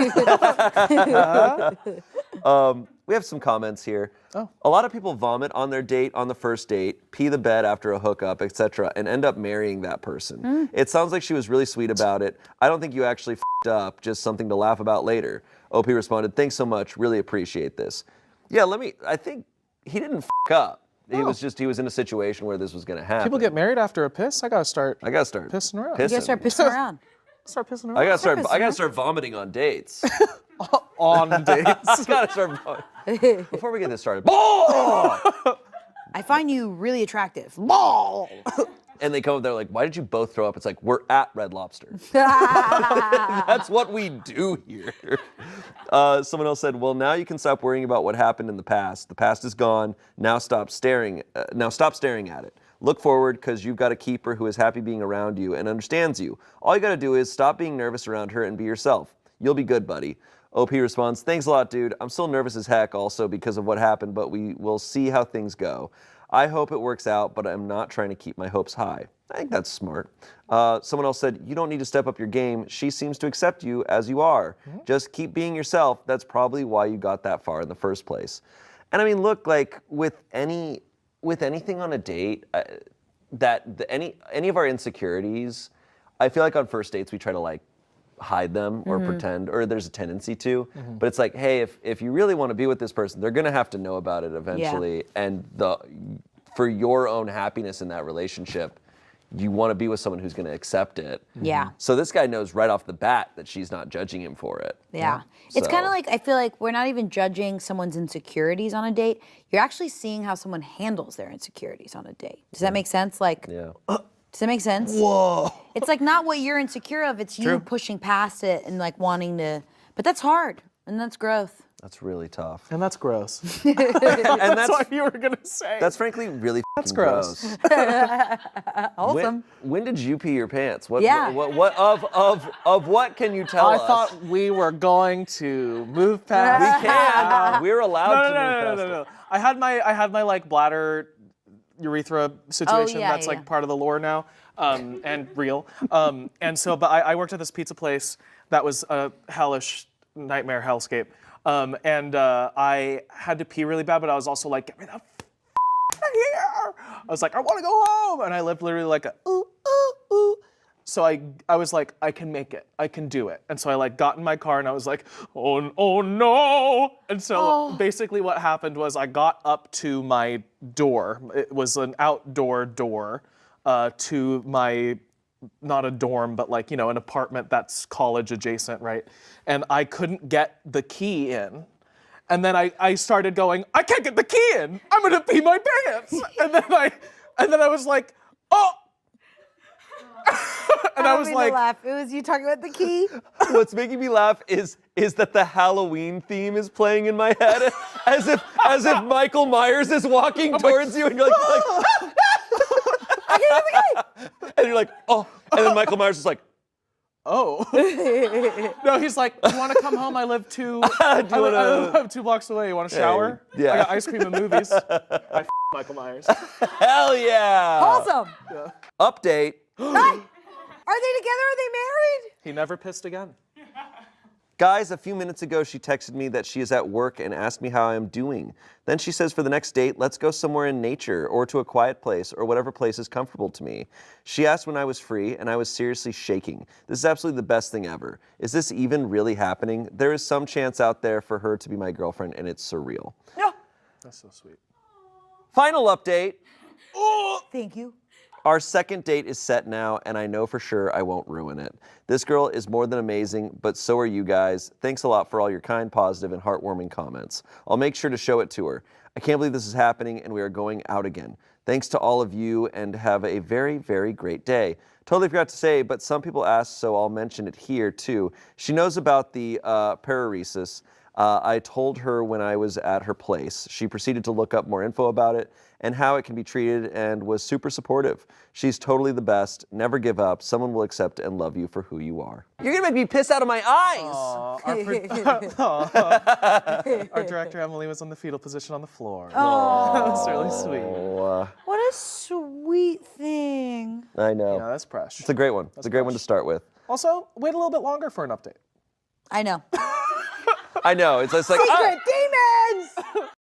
We have some comments here. Oh. A lot of people vomit on their date, on the first date, pee the bed after a hookup, etc., and end up marrying that person. It sounds like she was really sweet about it. I don't think you actually f***ed up, just something to laugh about later. OP responded, thanks so much, really appreciate this. Yeah, I think he didn't f*** up. He was in a situation where this was gonna happen. People get married after a piss. I gotta start pissing around. You gotta start pissing around. Start pissing around. I gotta start vomiting on dates. On dates. I gotta start vomiting. Before we get this started, ball! I find you really attractive. Ball! And they come up there like, why did you both throw up? It's like, we're at Red Lobster. That's what we do here. Someone else said, well, now you can stop worrying about what happened in the past. The past is gone. Now stop staring at it. Look forward, because you've got a keeper who is happy being around you and understands you. All you got to do is stop being nervous around her and be yourself. You'll be good, buddy. OP responds, thanks a lot, dude. I'm still nervous as heck also because of what happened, but we will see how things go. I hope it works out, but I'm not trying to keep my hopes high. I think that's smart. Someone else said, you don't need to step up your game. She seems to accept you as you are. Just keep being yourself. That's probably why you got that far in the first place. And I mean, look, like with anything on a date, any of our insecurities, I feel like on first dates we try to like hide them or pretend, or there's a tendency to. But it's like, hey, if you really want to be with this person, they're gonna have to know about it eventually. And for your own happiness in that relationship, you want to be with someone who's going to accept it. Yeah. So this guy knows right off the bat that she's not judging him for it. Yeah. It's So- kind of like, I feel like we're not even judging someone's insecurities on a date. You're actually seeing how someone handles their insecurities on a date. Does that make sense? Like, Yeah. does that make sense? Whoa. It's like not what you're insecure of, it's you pushing past it and like wanting to, but that's hard and that's growth. That's really tough. And that's gross. And That's what you were gonna say. That's frankly really That's fucking gross. Wholesome. When did you pee your pants? What, Yeah. What of what can you tell I us? thought we were going to move past. We can. We're allowed to move No. past it. I had my like bladder urethra situation. yeah, That's like yeah. part of the lore now, and real. And so, but I worked at this pizza place that was a hellish nightmare hellscape. And I had to pee really bad, but I was also like, get me the f out of here. I was like, I want to go home. And I lived literally like a ooh, ooh, ooh. So I was like, I can make it. I can do it. And so I like got in my car and I was like, oh no. And so basically what happened was I got up to my door. It was an outdoor door to my, not a dorm, but like, you know, an apartment that's college adjacent, right? And I couldn't get the key in. And then I started going, I can't get the key in. I'm gonna pee my pants. And then I was like, oh. And I was like, laugh. It was you talking about the key. What's making me laugh is that the Halloween theme is playing in my head, as if Michael Myers is walking towards you, and you're like and you're like, oh, and then Michael Myers is like, oh. No, he's like, do you want to come home? I live I live 2 blocks away. You want a shower? yeah. I got ice cream and movies. I Michael Myers. hell yeah! Awesome. Update. Are they together? Are they married? He never pissed again. Guys, a few minutes ago, she texted me that she is at work and asked me how I am doing. Then she says for the next date, let's go somewhere in nature or to a quiet place or whatever place is comfortable to me. She asked when I was free and I was seriously shaking. This is absolutely the best thing ever. Is this even really happening? There is some chance out there for her to be my girlfriend and it's surreal. No. That's so sweet. Final update. Thank you. Our second date is set now, and I know for sure I won't ruin it. This girl is more than amazing, but so are you guys. Thanks a lot for all your kind, positive, and heartwarming comments. I'll make sure to show it to her. I can't believe this is happening, and we are going out again. Thanks to all of you, and have a very, very great day. Totally forgot to say, but some people asked, so I'll mention it here, too. She knows about the pararesis. I told her when I was at her place. She proceeded to look up more info about it and how it can be treated and was super supportive. She's totally the best. Never give up. Someone will accept and love you for who you are. You're gonna make me piss out of my eyes. Our director Emily was in the fetal position on the floor. Oh, that was really sweet. What a sweet thing. I know. Yeah, that's fresh. It's a great one. It's a great one to start with. Also, wait a little bit longer for an update. I know. I know. It's like, Secret demons!